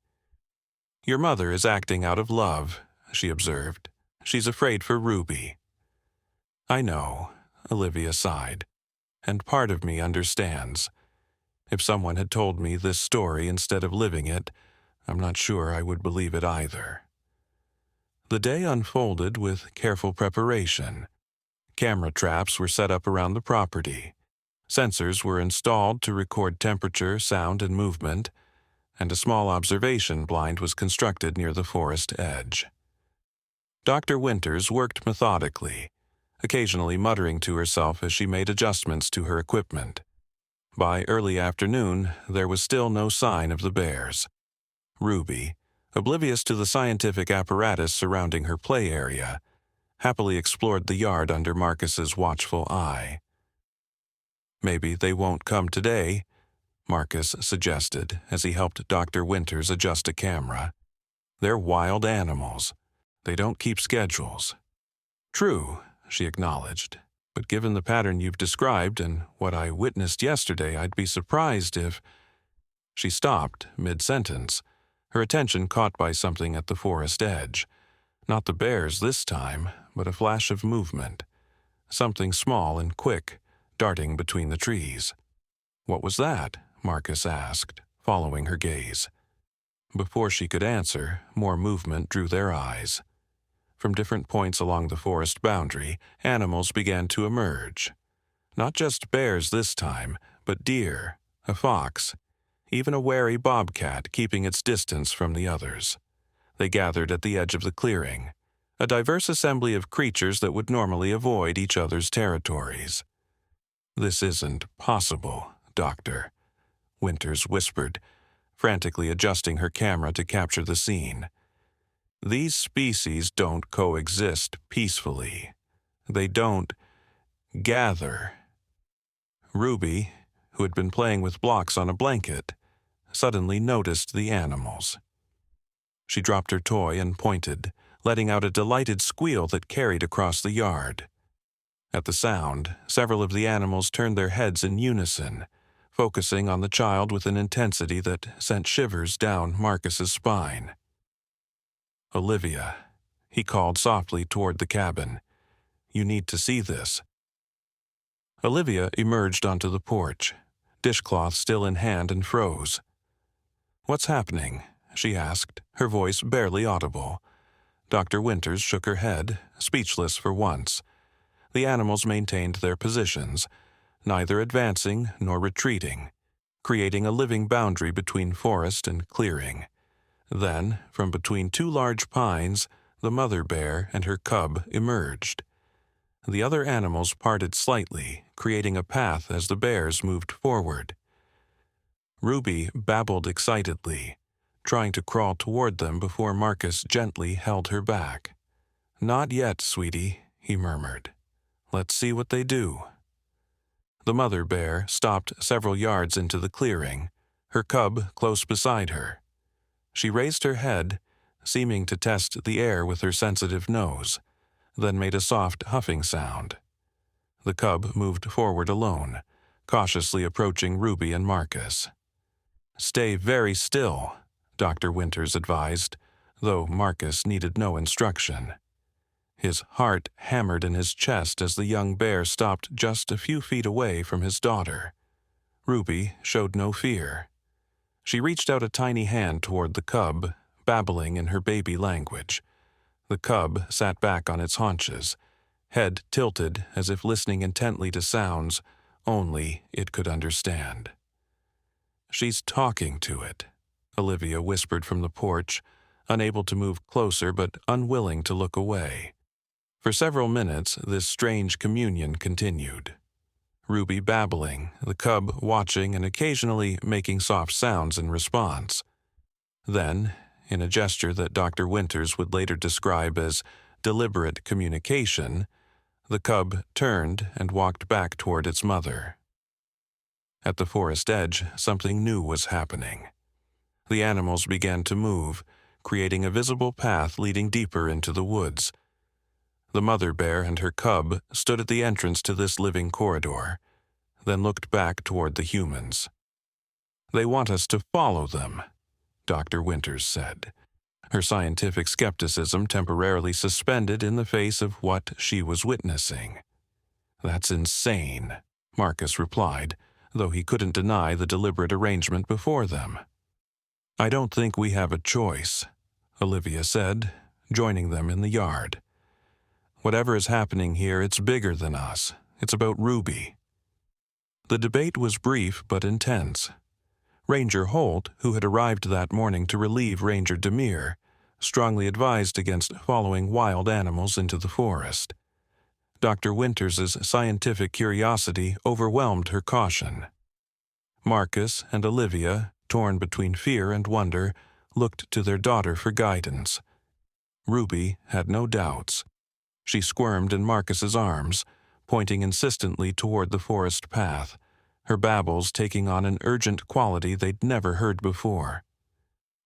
"Your mother is acting out of love," she observed. "She's afraid for Ruby." "I know," Olivia sighed, "and part of me understands. If someone had told me this story instead of living it, I'm not sure I would believe it either." The day unfolded with careful preparation. Camera traps were set up around the property. Sensors were installed to record temperature, sound, and movement, and a small observation blind was constructed near the forest edge. Dr. Winters worked methodically, occasionally muttering to herself as she made adjustments to her equipment. By early afternoon, there was still no sign of the bears. Ruby, oblivious to the scientific apparatus surrounding her play area, happily explored the yard under Marcus's watchful eye. "Maybe they won't come today," Marcus suggested as he helped Dr. Winters adjust a camera. "They're wild animals. They don't keep schedules." "True," she acknowledged, "but given the pattern you've described and what I witnessed yesterday, I'd be surprised if—" She stopped mid-sentence, her attention caught by something at the forest edge. Not the bears this time, but a flash of movement. Something small and quick, darting between the trees. "What was that?" Marcus asked, following her gaze. Before she could answer, more movement drew their eyes. From different points along the forest boundary, animals began to emerge. Not just bears this time, but deer, a fox, even a wary bobcat keeping its distance from the others. They gathered at the edge of the clearing, a diverse assembly of creatures that would normally avoid each other's territories. "This isn't possible, Doctor," Winters whispered, frantically adjusting her camera to capture the scene. "These species don't coexist peacefully. They don't gather." Ruby, who had been playing with blocks on a blanket, suddenly noticed the animals. She dropped her toy and pointed, letting out a delighted squeal that carried across the yard. At the sound, several of the animals turned their heads in unison, focusing on the child with an intensity that sent shivers down Marcus's spine. "Olivia," he called softly toward the cabin. "You need to see this." Olivia emerged onto the porch, dishcloth still in hand, and froze. "What's happening?" she asked, her voice barely audible. Dr. Winters shook her head, speechless for once. The animals maintained their positions, neither advancing nor retreating, creating a living boundary between forest and clearing. Then, from between two large pines, the mother bear and her cub emerged. The other animals parted slightly, creating a path as the bears moved forward. Ruby babbled excitedly, trying to crawl toward them before Marcus gently held her back. "Not yet, sweetie," he murmured. "Let's see what they do." The mother bear stopped several yards into the clearing, her cub close beside her. She raised her head, seeming to test the air with her sensitive nose, then made a soft huffing sound. The cub moved forward alone, cautiously approaching Ruby and Marcus. "Stay very still," Dr. Winters advised, though Marcus needed no instruction. His heart hammered in his chest as the young bear stopped just a few feet away from his daughter. Ruby showed no fear. She reached out a tiny hand toward the cub, babbling in her baby language. The cub sat back on its haunches, head tilted as if listening intently to sounds only it could understand. "She's talking to it," Olivia whispered from the porch, unable to move closer but unwilling to look away. For several minutes, this strange communion continued. Ruby babbling, the cub watching and occasionally making soft sounds in response. Then, in a gesture that Dr. Winters would later describe as deliberate communication, the cub turned and walked back toward its mother. At the forest edge, something new was happening. The animals began to move, creating a visible path leading deeper into the woods. The mother bear and her cub stood at the entrance to this living corridor, then looked back toward the humans. "They want us to follow them," Dr. Winters said, her scientific skepticism temporarily suspended in the face of what she was witnessing. "That's insane," Marcus replied, though he couldn't deny the deliberate arrangement before them. "I don't think we have a choice," Olivia said, joining them in the yard. "Whatever is happening here, it's bigger than us. It's about Ruby." The debate was brief but intense. Ranger Holt, who had arrived that morning to relieve Ranger Demir, strongly advised against following wild animals into the forest. Dr. Winters's scientific curiosity overwhelmed her caution. Marcus and Olivia, torn between fear and wonder, looked to their daughter for guidance. Ruby had no doubts. She squirmed in Marcus's arms, pointing insistently toward the forest path, her babbles taking on an urgent quality they'd never heard before.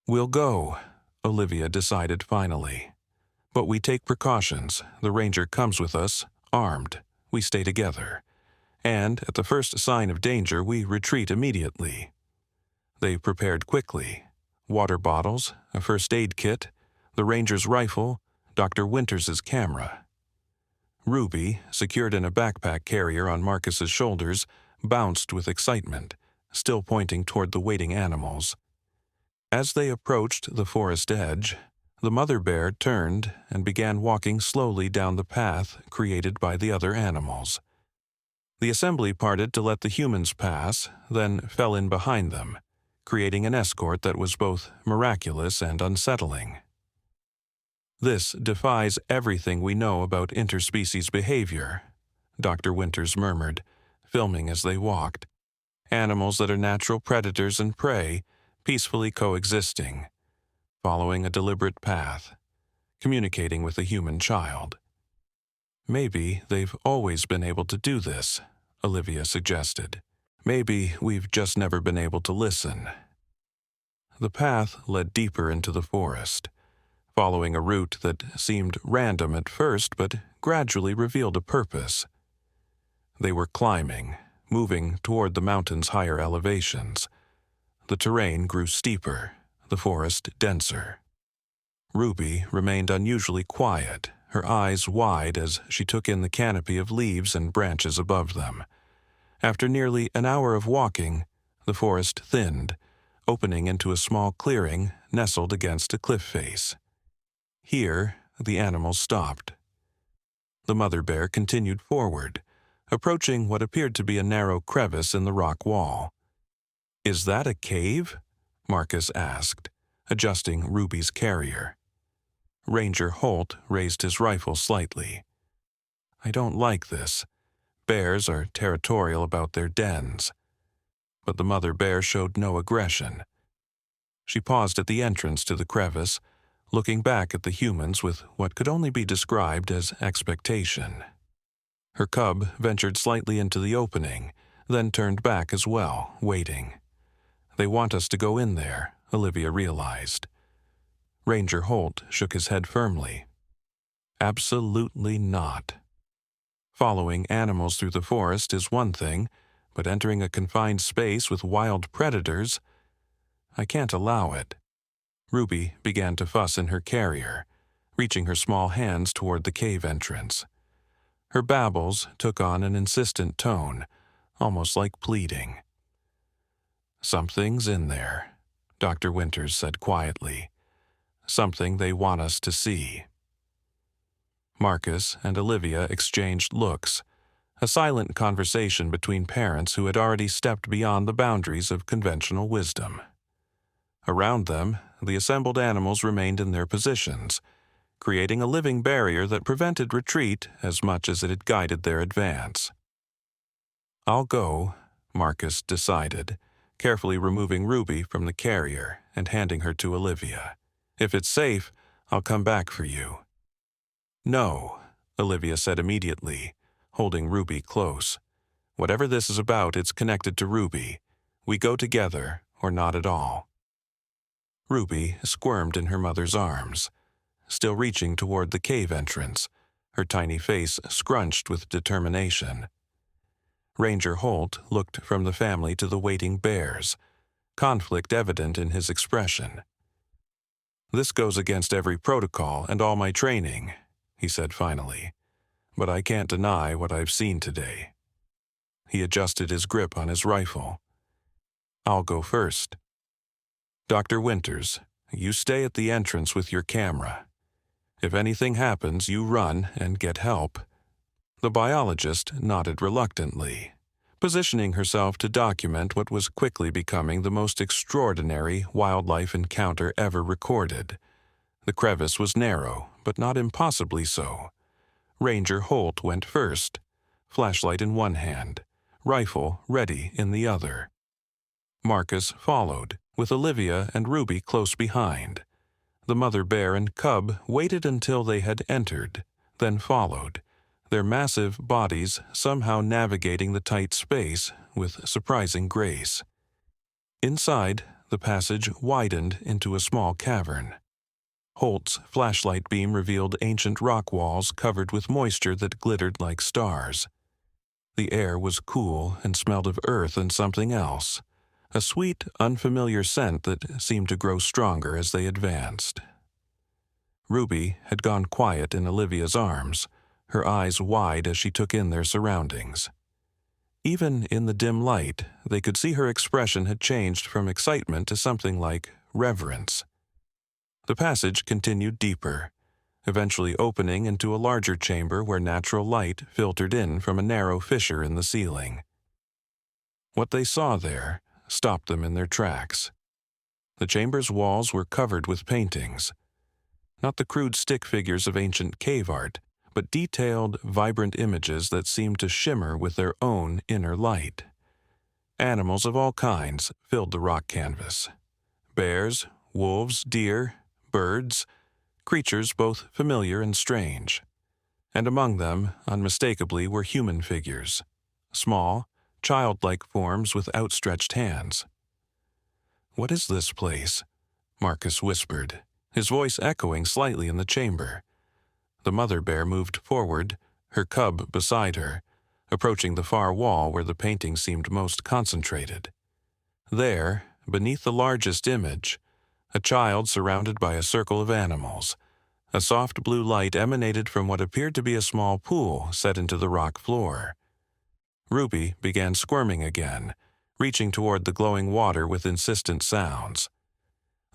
"We'll go," Olivia decided finally. "But we take precautions. The ranger comes with us, armed. We stay together. And at the first sign of danger, we retreat immediately." They prepared quickly. Water bottles, a first aid kit, the ranger's rifle, Dr. Winters's camera. Ruby, secured in a backpack carrier on Marcus's shoulders, bounced with excitement, still pointing toward the waiting animals. As they approached the forest edge, the mother bear turned and began walking slowly down the path created by the other animals. The assembly parted to let the humans pass, then fell in behind them, creating an escort that was both miraculous and unsettling. "This defies everything we know about interspecies behavior," Dr. Winters murmured, filming as they walked. "Animals that are natural predators and prey, peacefully coexisting, following a deliberate path, communicating with a human child." "Maybe they've always been able to do this," Olivia suggested. "Maybe we've just never been able to listen." The path led deeper into the forest. following a route that seemed random at first but gradually revealed a purpose. They were climbing, moving toward the mountain's higher elevations. The terrain grew steeper, the forest denser. Ruby remained unusually quiet, her eyes wide as she took in the canopy of leaves and branches above them. After nearly an hour of walking, the forest thinned, opening into a small clearing nestled against a cliff face. Here, the animals stopped. The mother bear continued forward, approaching what appeared to be a narrow crevice in the rock wall. "Is that a cave?" Marcus asked, adjusting Ruby's carrier. Ranger Holt raised his rifle slightly. "I don't like this. Bears are territorial about their dens." But the mother bear showed no aggression. She paused at the entrance to the crevice, looking back at the humans with what could only be described as expectation. Her cub ventured slightly into the opening, then turned back as well, waiting. "They want us to go in there," Olivia realized. Ranger Holt shook his head firmly. "Absolutely not. Following animals through the forest is one thing, but entering a confined space with wild predators, I can't allow it." Ruby began to fuss in her carrier, reaching her small hands toward the cave entrance. Her babbles took on an insistent tone, almost like pleading. "Something's in there," Dr. Winters said quietly. "Something they want us to see." Marcus and Olivia exchanged looks, a silent conversation between parents who had already stepped beyond the boundaries of conventional wisdom. Around them, the assembled animals remained in their positions, creating a living barrier that prevented retreat as much as it had guided their advance. "I'll go," Marcus decided, carefully removing Ruby from the carrier and handing her to Olivia. "If it's safe, I'll come back for you." "No," Olivia said immediately, holding Ruby close. "Whatever this is about, it's connected to Ruby. We go together, or not at all." Ruby squirmed in her mother's arms, still reaching toward the cave entrance, her tiny face scrunched with determination. Ranger Holt looked from the family to the waiting bears, conflict evident in his expression. "This goes against every protocol and all my training," he said finally, "but I can't deny what I've seen today." He adjusted his grip on his rifle. "I'll go first. Dr. Winters, you stay at the entrance with your camera. If anything happens, you run and get help." The biologist nodded reluctantly, positioning herself to document what was quickly becoming the most extraordinary wildlife encounter ever recorded. The crevice was narrow, but not impossibly so. Ranger Holt went first, flashlight in one hand, rifle ready in the other. Marcus followed, with Olivia and Ruby close behind. The mother bear and cub waited until they had entered, then followed, their massive bodies somehow navigating the tight space with surprising grace. Inside, the passage widened into a small cavern. Holt's flashlight beam revealed ancient rock walls covered with moisture that glittered like stars. The air was cool and smelled of earth and something else, a sweet, unfamiliar scent that seemed to grow stronger as they advanced. Ruby had gone quiet in Olivia's arms, her eyes wide as she took in their surroundings. Even in the dim light, they could see her expression had changed from excitement to something like reverence. The passage continued deeper, eventually opening into a larger chamber where natural light filtered in from a narrow fissure in the ceiling. What they saw there stopped them in their tracks. The chamber's walls were covered with paintings, not the crude stick figures of ancient cave art, but detailed, vibrant images that seemed to shimmer with their own inner light. Animals of all kinds filled the rock canvas. Bears, wolves, deer, birds, creatures both familiar and strange. And among them, unmistakably, were human figures, small, childlike forms with outstretched hands. "What is this place?" Marcus whispered, his voice echoing slightly in the chamber. The mother bear moved forward, her cub beside her, approaching the far wall where the painting seemed most concentrated. There, beneath the largest image, a child surrounded by a circle of animals. A soft blue light emanated from what appeared to be a small pool set into the rock floor. Ruby began squirming again, reaching toward the glowing water with insistent sounds.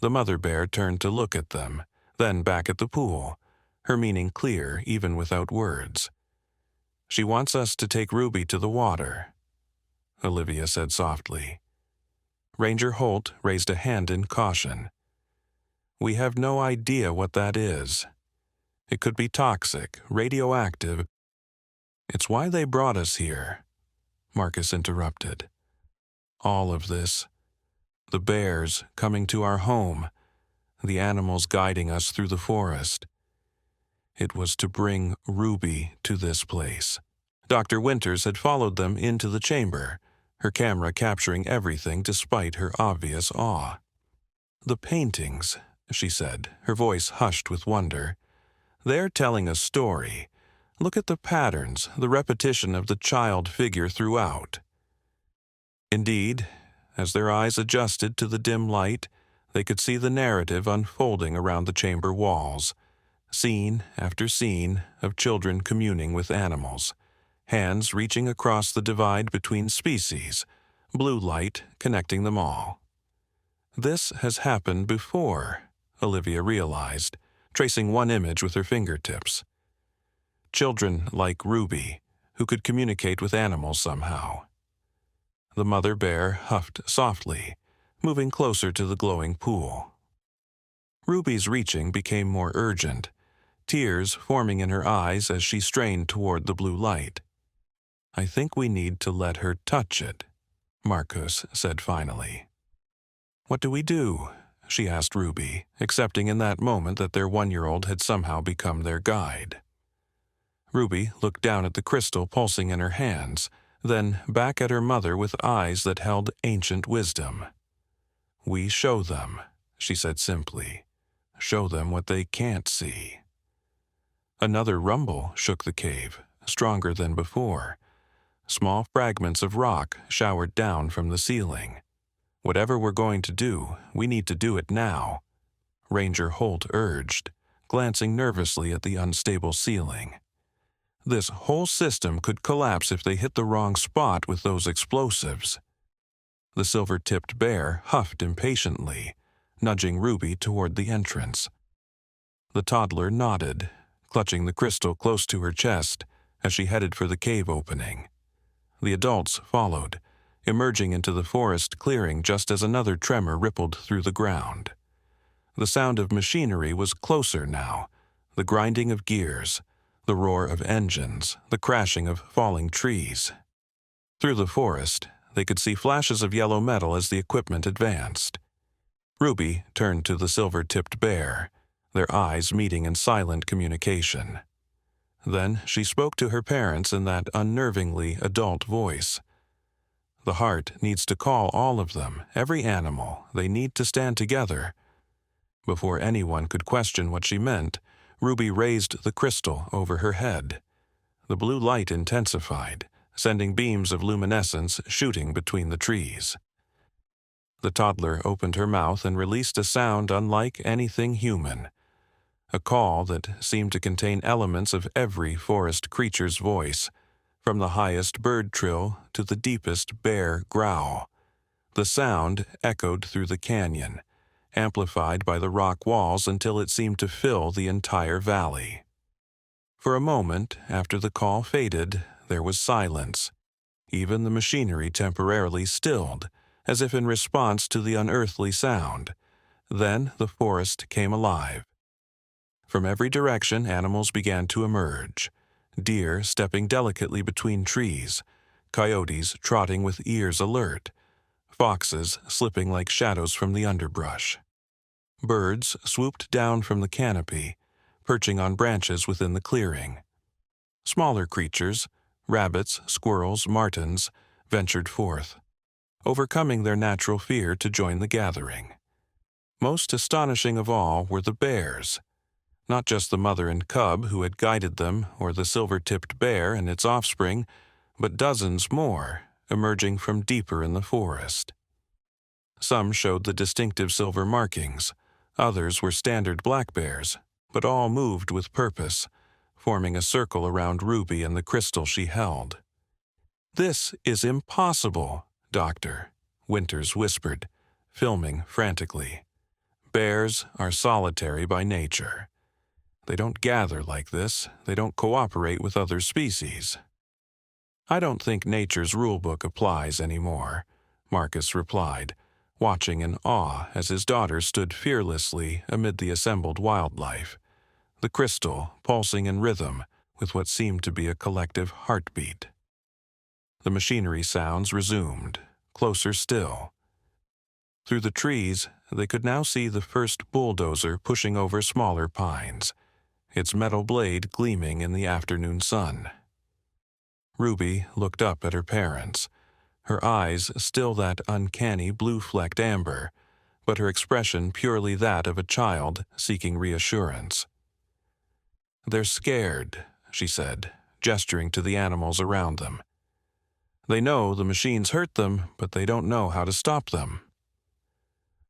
The mother bear turned to look at them, then back at the pool, her meaning clear even without words. "She wants us to take Ruby to the water," Olivia said softly. Ranger Holt raised a hand in caution. "We have no idea what that is. It could be toxic, radioactive." "It's why they brought us here," Marcus interrupted. "All of this. The bears coming to our home, the animals guiding us through the forest. It was to bring Ruby to this place." Dr. Winters had followed them into the chamber, her camera capturing everything despite her obvious awe. "The paintings," she said, her voice hushed with wonder. "They're telling a story. Look at the patterns, the repetition of the child figure throughout." Indeed, as their eyes adjusted to the dim light, they could see the narrative unfolding around the chamber walls, scene after scene of children communing with animals, hands reaching across the divide between species, blue light connecting them all. This has happened before, Olivia realized, tracing one image with her fingertips. Children like Ruby, who could communicate with animals somehow. The mother bear huffed softly, moving closer to the glowing pool. Ruby's reaching became more urgent, tears forming in her eyes as she strained toward the blue light. "I think we need to let her touch it," Marcus said finally. "What do we do?" she asked Ruby, accepting in that moment that their 1-year-old had somehow become their guide. Ruby looked down at the crystal pulsing in her hands, then back at her mother with eyes that held ancient wisdom. "We show them," she said simply. "Show them what they can't see." Another rumble shook the cave, stronger than before. Small fragments of rock showered down from the ceiling. "Whatever we're going to do, we need to do it now," Ranger Holt urged, glancing nervously at the unstable ceiling. This whole system could collapse if they hit the wrong spot with those explosives. The silver-tipped bear huffed impatiently, nudging Ruby toward the entrance. The toddler nodded, clutching the crystal close to her chest as she headed for the cave opening. The adults followed, emerging into the forest clearing just as another tremor rippled through the ground. The sound of machinery was closer now, the grinding of gears, the roar of engines, the crashing of falling trees. Through the forest, they could see flashes of yellow metal as the equipment advanced. Ruby turned to the silver-tipped bear, their eyes meeting in silent communication. Then she spoke to her parents in that unnervingly adult voice. "The heart needs to call all of them, every animal. They need to stand together." Before anyone could question what she meant, Ruby raised the crystal over her head. The blue light intensified, sending beams of luminescence shooting between the trees. The toddler opened her mouth and released a sound unlike anything human, a call that seemed to contain elements of every forest creature's voice, from the highest bird trill to the deepest bear growl. The sound echoed through the canyon, amplified by the rock walls until it seemed to fill the entire valley. For a moment after the call faded, there was silence. Even the machinery temporarily stilled, as if in response to the unearthly sound. Then the forest came alive. From every direction, animals began to emerge. Deer stepping delicately between trees, coyotes trotting with ears alert, foxes slipping like shadows from the underbrush. Birds swooped down from the canopy, perching on branches within the clearing. Smaller creatures, rabbits, squirrels, martens, ventured forth, overcoming their natural fear to join the gathering. Most astonishing of all were the bears. Not just the mother and cub who had guided them, or the silver-tipped bear and its offspring, but dozens more, emerging from deeper in the forest. Some showed the distinctive silver markings, others were standard black bears, but all moved with purpose, forming a circle around Ruby and the crystal she held. "This is impossible, Doctor," Winters whispered, filming frantically. "Bears are solitary by nature. They don't gather like this, they don't cooperate with other species." "I don't think nature's rulebook applies anymore," Marcus replied, watching in awe as his daughter stood fearlessly amid the assembled wildlife, the crystal pulsing in rhythm with what seemed to be a collective heartbeat. The machinery sounds resumed, closer still. Through the trees, they could now see the first bulldozer pushing over smaller pines, its metal blade gleaming in the afternoon sun. Ruby looked up at her parents, her eyes still that uncanny blue-flecked amber, but her expression purely that of a child seeking reassurance. "They're scared," she said, gesturing to the animals around them. "They know the machines hurt them, but they don't know how to stop them."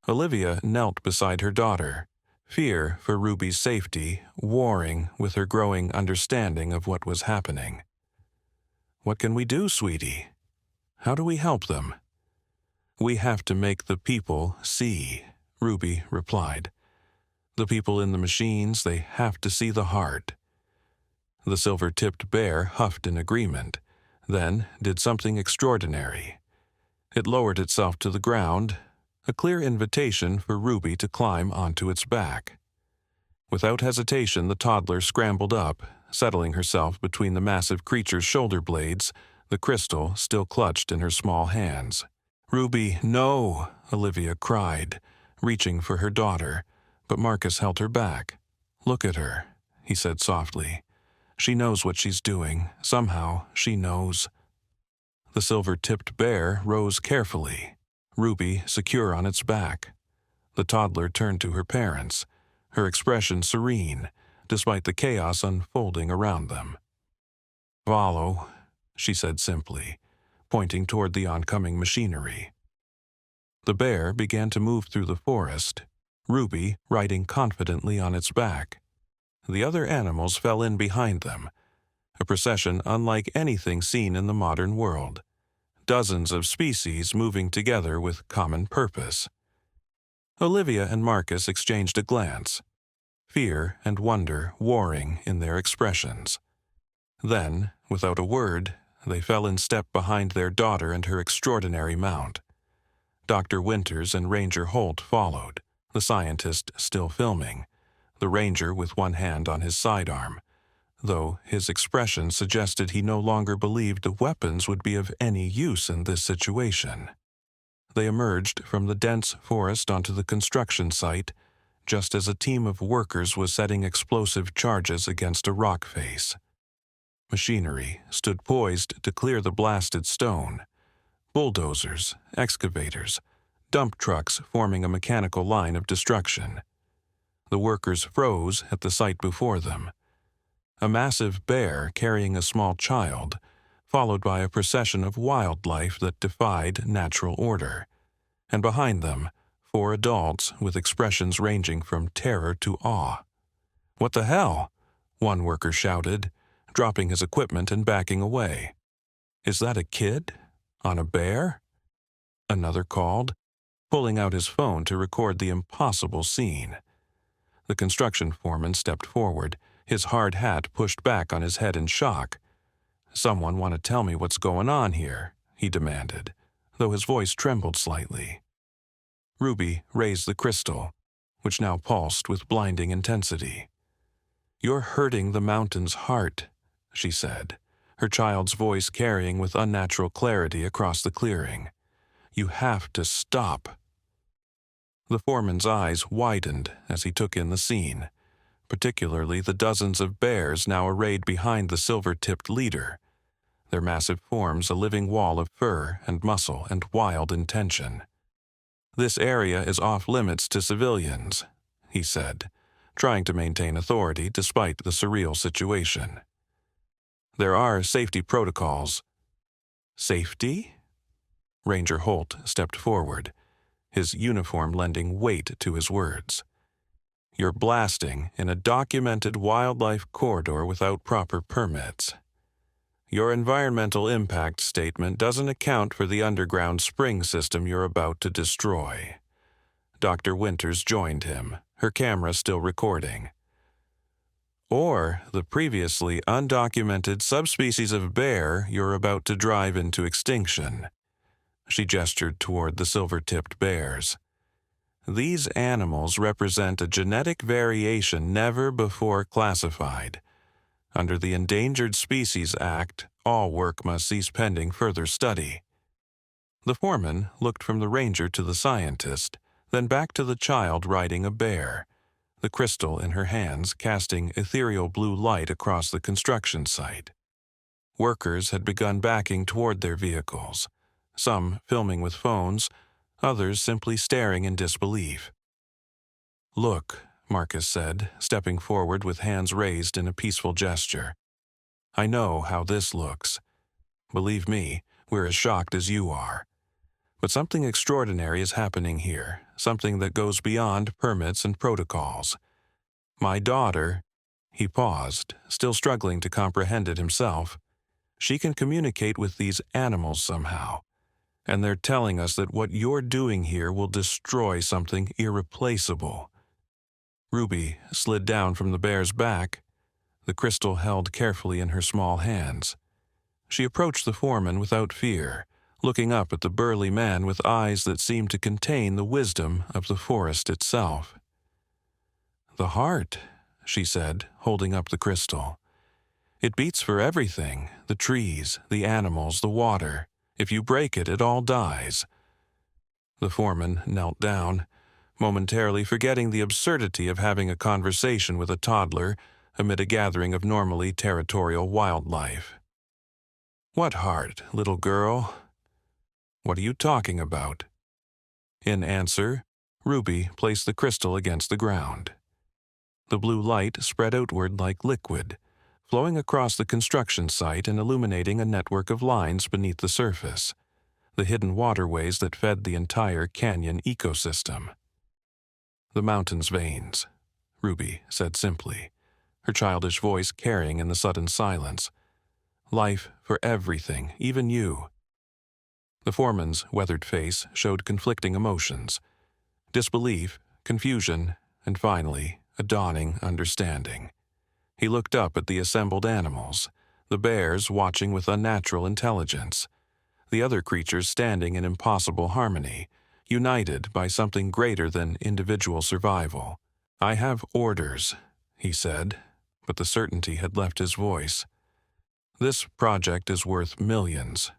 Olivia knelt beside her daughter, fear for Ruby's safety warring with her growing understanding of what was happening. "What can we do, sweetie? How do we help them?" "We have to make the people see," Ruby replied. "The people in the machines, they have to see the heart." The silver-tipped bear huffed in agreement, then did something extraordinary. It lowered itself to the ground, a clear invitation for Ruby to climb onto its back. Without hesitation, the toddler scrambled up, settling herself between the massive creature's shoulder blades, the crystal still clutched in her small hands. "Ruby, no!" Olivia cried, reaching for her daughter, but Marcus held her back. "Look at her," he said softly. "She knows what she's doing. Somehow, she knows." The silver-tipped bear rose carefully, Ruby secure on its back. The toddler turned to her parents, her expression serene, despite the chaos unfolding around them. "Follow," she said simply, pointing toward the oncoming machinery. The bear began to move through the forest, Ruby riding confidently on its back. The other animals fell in behind them, a procession unlike anything seen in the modern world, dozens of species moving together with common purpose. Olivia and Marcus exchanged a glance, fear and wonder warring in their expressions. Then, without a word, they fell in step behind their daughter and her extraordinary mount. Dr. Winters and Ranger Holt followed, the scientist still filming, the ranger with one hand on his sidearm, though his expression suggested he no longer believed the weapons would be of any use in this situation. They emerged from the dense forest onto the construction site, just as a team of workers was setting explosive charges against a rock face. Machinery stood poised to clear the blasted stone. Bulldozers, excavators, dump trucks forming a mechanical line of destruction. The workers froze at the sight before them. A massive bear carrying a small child, followed by a procession of wildlife that defied natural order. And behind them, 4 adults with expressions ranging from terror to awe. "What the hell?" one worker shouted, dropping his equipment and backing away. "Is that a kid? On a bear?" Another called, pulling out his phone to record the impossible scene. The construction foreman stepped forward, his hard hat pushed back on his head in shock. "Someone want to tell me what's going on here?" he demanded, though his voice trembled slightly. Ruby raised the crystal, which now pulsed with blinding intensity. "You're hurting the mountain's heart," she said, her child's voice carrying with unnatural clarity across the clearing. "You have to stop." The foreman's eyes widened as he took in the scene, particularly the dozens of bears now arrayed behind the silver-tipped leader, their massive forms a living wall of fur and muscle and wild intention. "This area is off-limits to civilians," he said, trying to maintain authority despite the surreal situation. "There are safety protocols." "Safety?" Ranger Holt stepped forward, his uniform lending weight to his words. "You're blasting in a documented wildlife corridor without proper permits. Your environmental impact statement doesn't account for the underground spring system you're about to destroy." Dr. Winters joined him, her camera still recording. "Or the previously undocumented subspecies of bear you're about to drive into extinction." She gestured toward the silver-tipped bears. "These animals represent a genetic variation never before classified. Under the Endangered Species Act, all work must cease pending further study." The foreman looked from the ranger to the scientist, then back to the child riding a bear, the crystal in her hands casting ethereal blue light across the construction site. Workers had begun backing toward their vehicles, some filming with phones, others simply staring in disbelief. "Look," Marcus said, stepping forward with hands raised in a peaceful gesture. "I know how this looks. Believe me, we're as shocked as you are. But something extraordinary is happening here, something that goes beyond permits and protocols. My daughter—" He paused, still struggling to comprehend it himself. "She can communicate with these animals somehow. And they're telling us that what you're doing here will destroy something irreplaceable." Ruby slid down from the bear's back, the crystal held carefully in her small hands. She approached the foreman without fear, looking up at the burly man with eyes that seemed to contain the wisdom of the forest itself. "The heart," she said, holding up the crystal. "It beats for everything, the trees, the animals, the water. If you break it, it all dies." The foreman knelt down, momentarily forgetting the absurdity of having a conversation with a toddler amid a gathering of normally territorial wildlife. "What heart, little girl? What are you talking about?" In answer, Ruby placed the crystal against the ground. The blue light spread outward like liquid, flowing across the construction site and illuminating a network of lines beneath the surface, the hidden waterways that fed the entire canyon ecosystem. "The mountain's veins," Ruby said simply, her childish voice carrying in the sudden silence. "Life for everything, even you." The foreman's weathered face showed conflicting emotions: disbelief, confusion, and finally, a dawning understanding. He looked up at the assembled animals, the bears watching with unnatural intelligence, the other creatures standing in impossible harmony, united by something greater than individual survival. "I have orders," he said, but the certainty had left his voice. "This project is worth millions.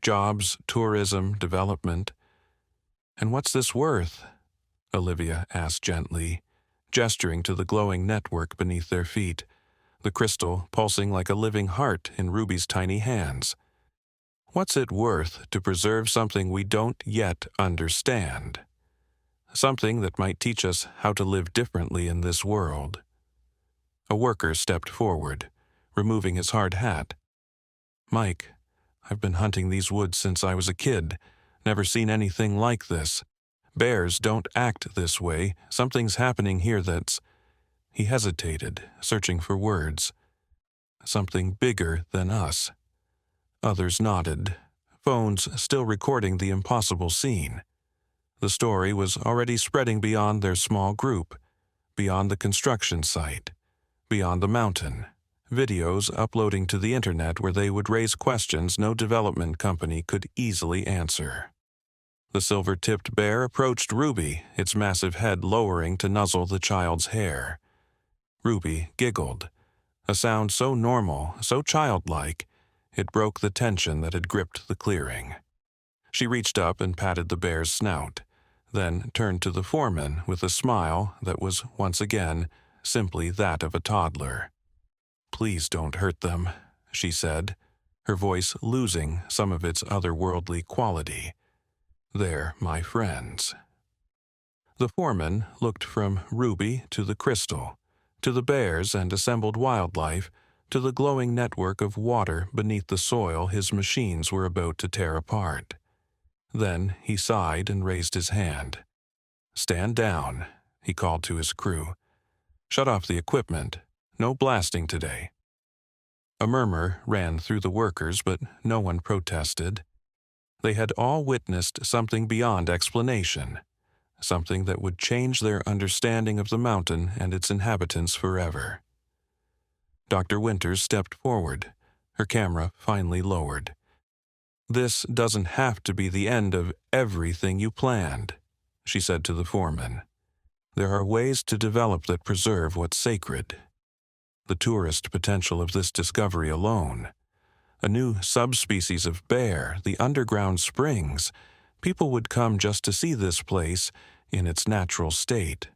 Jobs, tourism, development." "And what's this worth?" Olivia asked gently, gesturing to the glowing network beneath their feet, the crystal pulsing like a living heart in Ruby's tiny hands. "What's it worth to preserve something we don't yet understand? Something that might teach us how to live differently in this world." A worker stepped forward, removing his hard hat. "Mike, I've been hunting these woods since I was a kid. Never seen anything like this. Bears don't act this way. Something's happening here that's—" He hesitated, searching for words. "Something bigger than us." Others nodded, phones still recording the impossible scene. The story was already spreading beyond their small group, beyond the construction site, beyond the mountain, videos uploading to the internet where they would raise questions no development company could easily answer. The silver-tipped bear approached Ruby, its massive head lowering to nuzzle the child's hair. Ruby giggled, a sound so normal, so childlike, it broke the tension that had gripped the clearing. She reached up and patted the bear's snout, then turned to the foreman with a smile that was, once again, simply that of a toddler. "Please don't hurt them," she said, her voice losing some of its otherworldly quality. "They're my friends." The foreman looked from Ruby to the crystal, to the bears and assembled wildlife, to the glowing network of water beneath the soil his machines were about to tear apart. Then he sighed and raised his hand. "Stand down," he called to his crew. "Shut off the equipment. No blasting today." A murmur ran through the workers, but no one protested. They had all witnessed something beyond explanation, something that would change their understanding of the mountain and its inhabitants forever. Dr. Winters stepped forward, her camera finally lowered. "This doesn't have to be the end of everything you planned," she said to the foreman. "There are ways to develop that preserve what's sacred." The tourist potential of this discovery alone, a new subspecies of bear, the underground springs, people would come just to see this place in its natural state.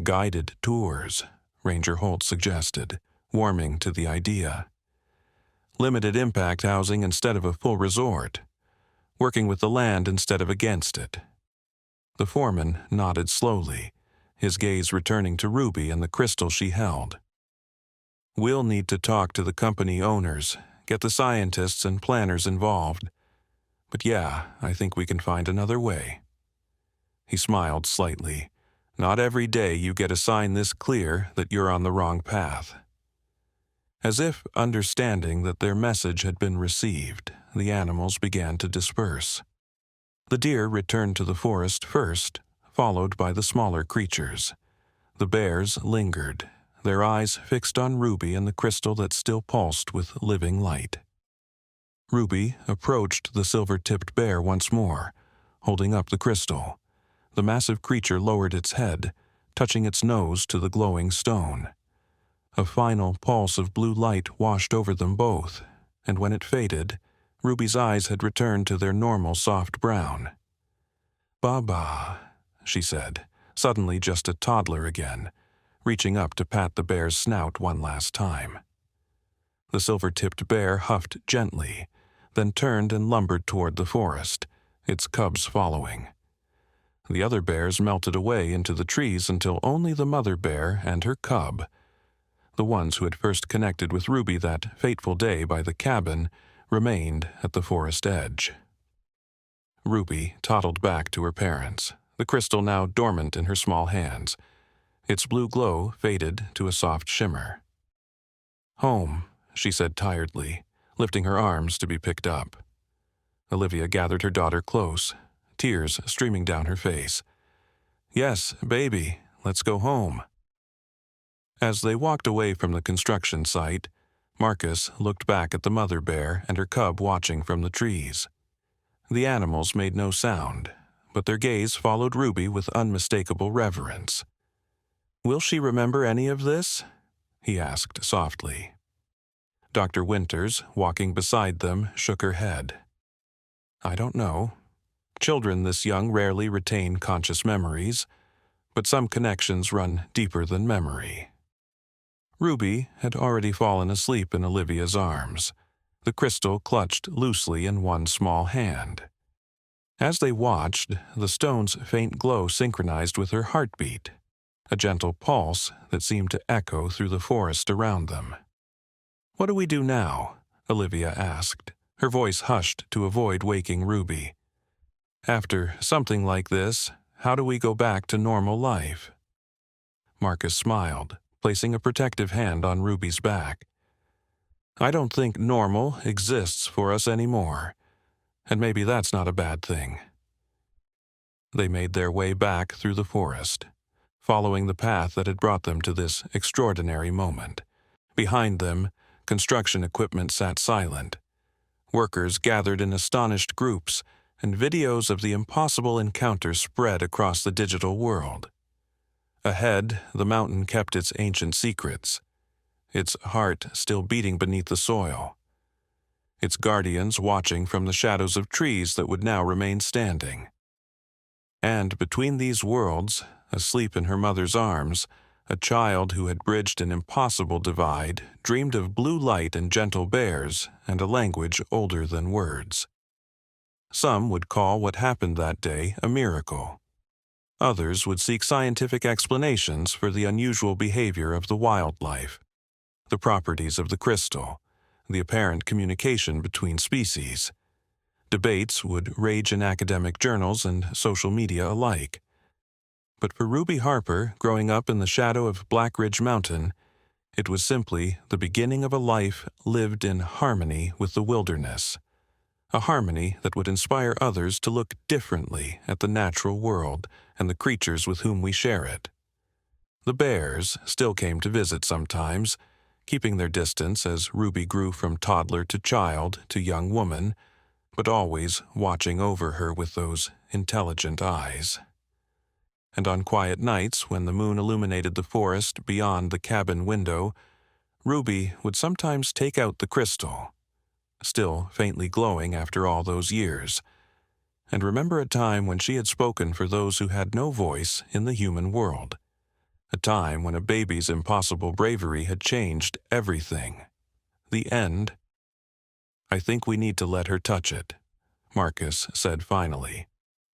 Guided tours, Ranger Holt suggested, warming to the idea. Limited impact housing instead of a full resort. Working with the land instead of against it. The foreman nodded slowly, his gaze returning to Ruby and the crystal she held. "We'll need to talk to the company owners, get the scientists and planners involved. But yeah, I think we can find another way." He smiled slightly. "Not every day you get a sign this clear that you're on the wrong path." As if understanding that their message had been received, the animals began to disperse. The deer returned to the forest first, followed by the smaller creatures. The bears lingered, their eyes fixed on Ruby and the crystal that still pulsed with living light. Ruby approached the silver-tipped bear once more, holding up the crystal. The massive creature lowered its head, touching its nose to the glowing stone. A final pulse of blue light washed over them both, and when it faded, Ruby's eyes had returned to their normal soft brown. "Baba," she said, suddenly just a toddler again, reaching up to pat the bear's snout one last time. The silver-tipped bear huffed gently, then turned and lumbered toward the forest, its cubs following. The other bears melted away into the trees until only the mother bear and her cub, the ones who had first connected with Ruby that fateful day by the cabin, remained at the forest edge. Ruby toddled back to her parents, the crystal now dormant in her small hands. Its blue glow faded to a soft shimmer. "Home," she said tiredly, lifting her arms to be picked up. Olivia gathered her daughter close, tears streaming down her face. "Yes, baby, let's go home." As they walked away from the construction site, Marcus looked back at the mother bear and her cub watching from the trees. The animals made no sound, but their gaze followed Ruby with unmistakable reverence. "Will she remember any of this?" he asked softly. Dr. Winters, walking beside them, shook her head. "I don't know. Children this young rarely retain conscious memories, but some connections run deeper than memory." Ruby had already fallen asleep in Olivia's arms, the crystal clutched loosely in one small hand. As they watched, the stone's faint glow synchronized with her heartbeat, a gentle pulse that seemed to echo through the forest around them. "What do we do now?" Olivia asked, her voice hushed to avoid waking Ruby. "After something like this, how do we go back to normal life?" Marcus smiled, placing a protective hand on Ruby's back. "I don't think normal exists for us anymore, and maybe that's not a bad thing." They made their way back through the forest, following the path that had brought them to this extraordinary moment. Behind them, construction equipment sat silent. Workers gathered in astonished groups, and videos of the impossible encounter spread across the digital world. Ahead, the mountain kept its ancient secrets, its heart still beating beneath the soil, its guardians watching from the shadows of trees that would now remain standing. And between these worlds, asleep in her mother's arms, a child who had bridged an impossible divide dreamed of blue light and gentle bears and a language older than words. Some would call what happened that day a miracle. Others would seek scientific explanations for the unusual behavior of the wildlife, the properties of the crystal, the apparent communication between species. Debates would rage in academic journals and social media alike. But for Ruby Harper, growing up in the shadow of Black Ridge Mountain, it was simply the beginning of a life lived in harmony with the wilderness, a harmony that would inspire others to look differently at the natural world and the creatures with whom we share it. The bears still came to visit sometimes, keeping their distance as Ruby grew from toddler to child to young woman, but always watching over her with those intelligent eyes. And on quiet nights, when the moon illuminated the forest beyond the cabin window, Ruby would sometimes take out the crystal, still faintly glowing after all those years, and remember a time when she had spoken for those who had no voice in the human world, a time when a baby's impossible bravery had changed everything. The end. "I think we need to let her touch it," Marcus said finally.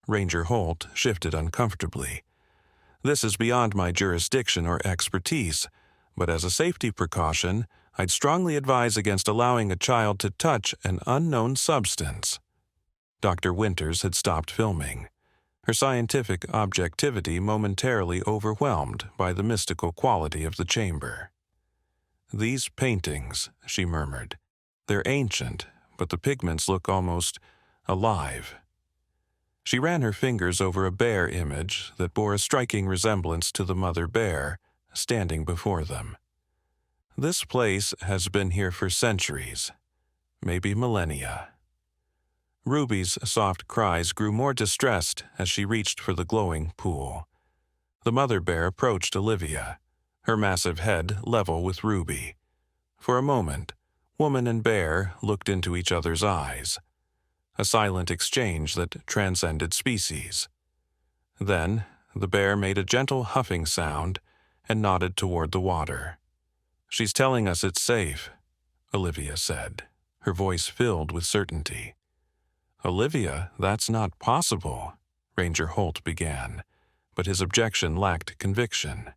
Ranger Holt shifted uncomfortably. "This is beyond my jurisdiction or expertise, but as a safety precaution, I'd strongly advise against allowing a child to touch an unknown substance." Dr. Winters had stopped filming, her scientific objectivity momentarily overwhelmed by the mystical quality of the chamber. "These paintings," she murmured, "they're ancient, but the pigments look almost alive." She ran her fingers over a bear image that bore a striking resemblance to the mother bear standing before them. "This place has been here for centuries, maybe millennia." Ruby's soft cries grew more distressed as she reached for the glowing pool. The mother bear approached Olivia, her massive head level with Ruby. For a moment, woman and bear looked into each other's eyes, a silent exchange that transcended species. Then, the bear made a gentle huffing sound and nodded toward the water. "She's telling us it's safe," Olivia said, her voice filled with certainty. "Olivia, that's not possible," Ranger Holt began, but his objection lacked conviction.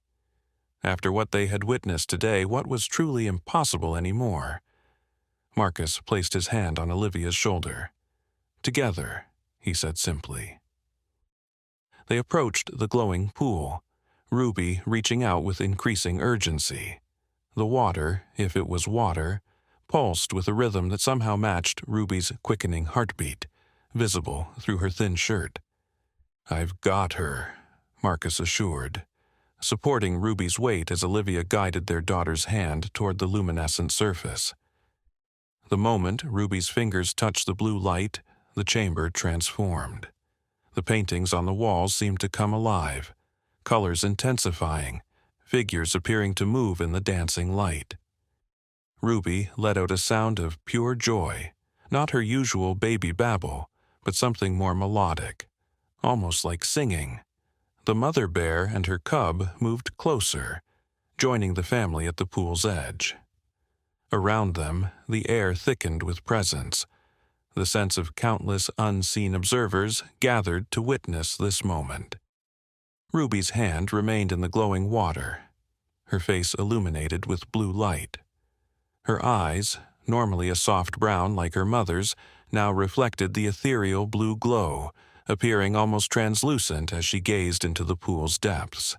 After what they had witnessed today, what was truly impossible anymore? Marcus placed his hand on Olivia's shoulder. "Together," he said simply. They approached the glowing pool, Ruby reaching out with increasing urgency. The water, if it was water, pulsed with a rhythm that somehow matched Ruby's quickening heartbeat, visible through her thin shirt. "I've got her," Marcus assured, supporting Ruby's weight as Olivia guided their daughter's hand toward the luminescent surface. The moment Ruby's fingers touched the blue light, the chamber transformed. The paintings on the walls seemed to come alive, colors intensifying, figures appearing to move in the dancing light. Ruby let out a sound of pure joy, not her usual baby babble, but something more melodic, almost like singing. The mother bear and her cub moved closer, joining the family at the pool's edge. Around them, the air thickened with presence. The sense of countless unseen observers gathered to witness this moment. Ruby's hand remained in the glowing water, her face illuminated with blue light. Her eyes, normally a soft brown like her mother's, now reflected the ethereal blue glow, appearing almost translucent as she gazed into the pool's depths.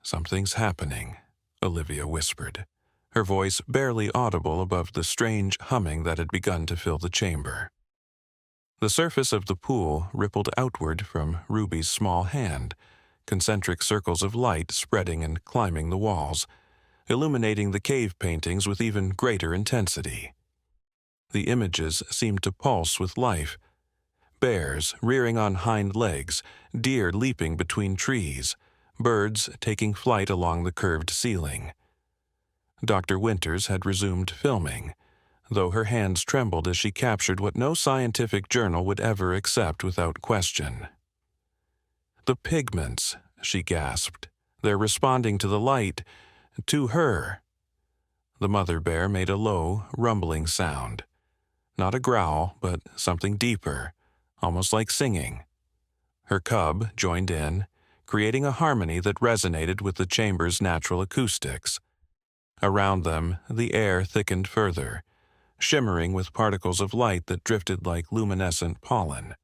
"Something's happening," Olivia whispered, her voice barely audible above the strange humming that had begun to fill the chamber. The surface of the pool rippled outward from Ruby's small hand, concentric circles of light spreading and climbing the walls, illuminating the cave paintings with even greater intensity. The images seemed to pulse with life. Bears rearing on hind legs, deer leaping between trees, birds taking flight along the curved ceiling. Dr. Winters had resumed filming, though her hands trembled as she captured what no scientific journal would ever accept without question. "The pigments," she gasped. "They're responding to the light, to her." The mother bear made a low, rumbling sound. Not a growl, but something deeper, almost like singing. Her cub joined in, creating a harmony that resonated with the chamber's natural acoustics. Around them, the air thickened further, shimmering with particles of light that drifted like luminescent pollen.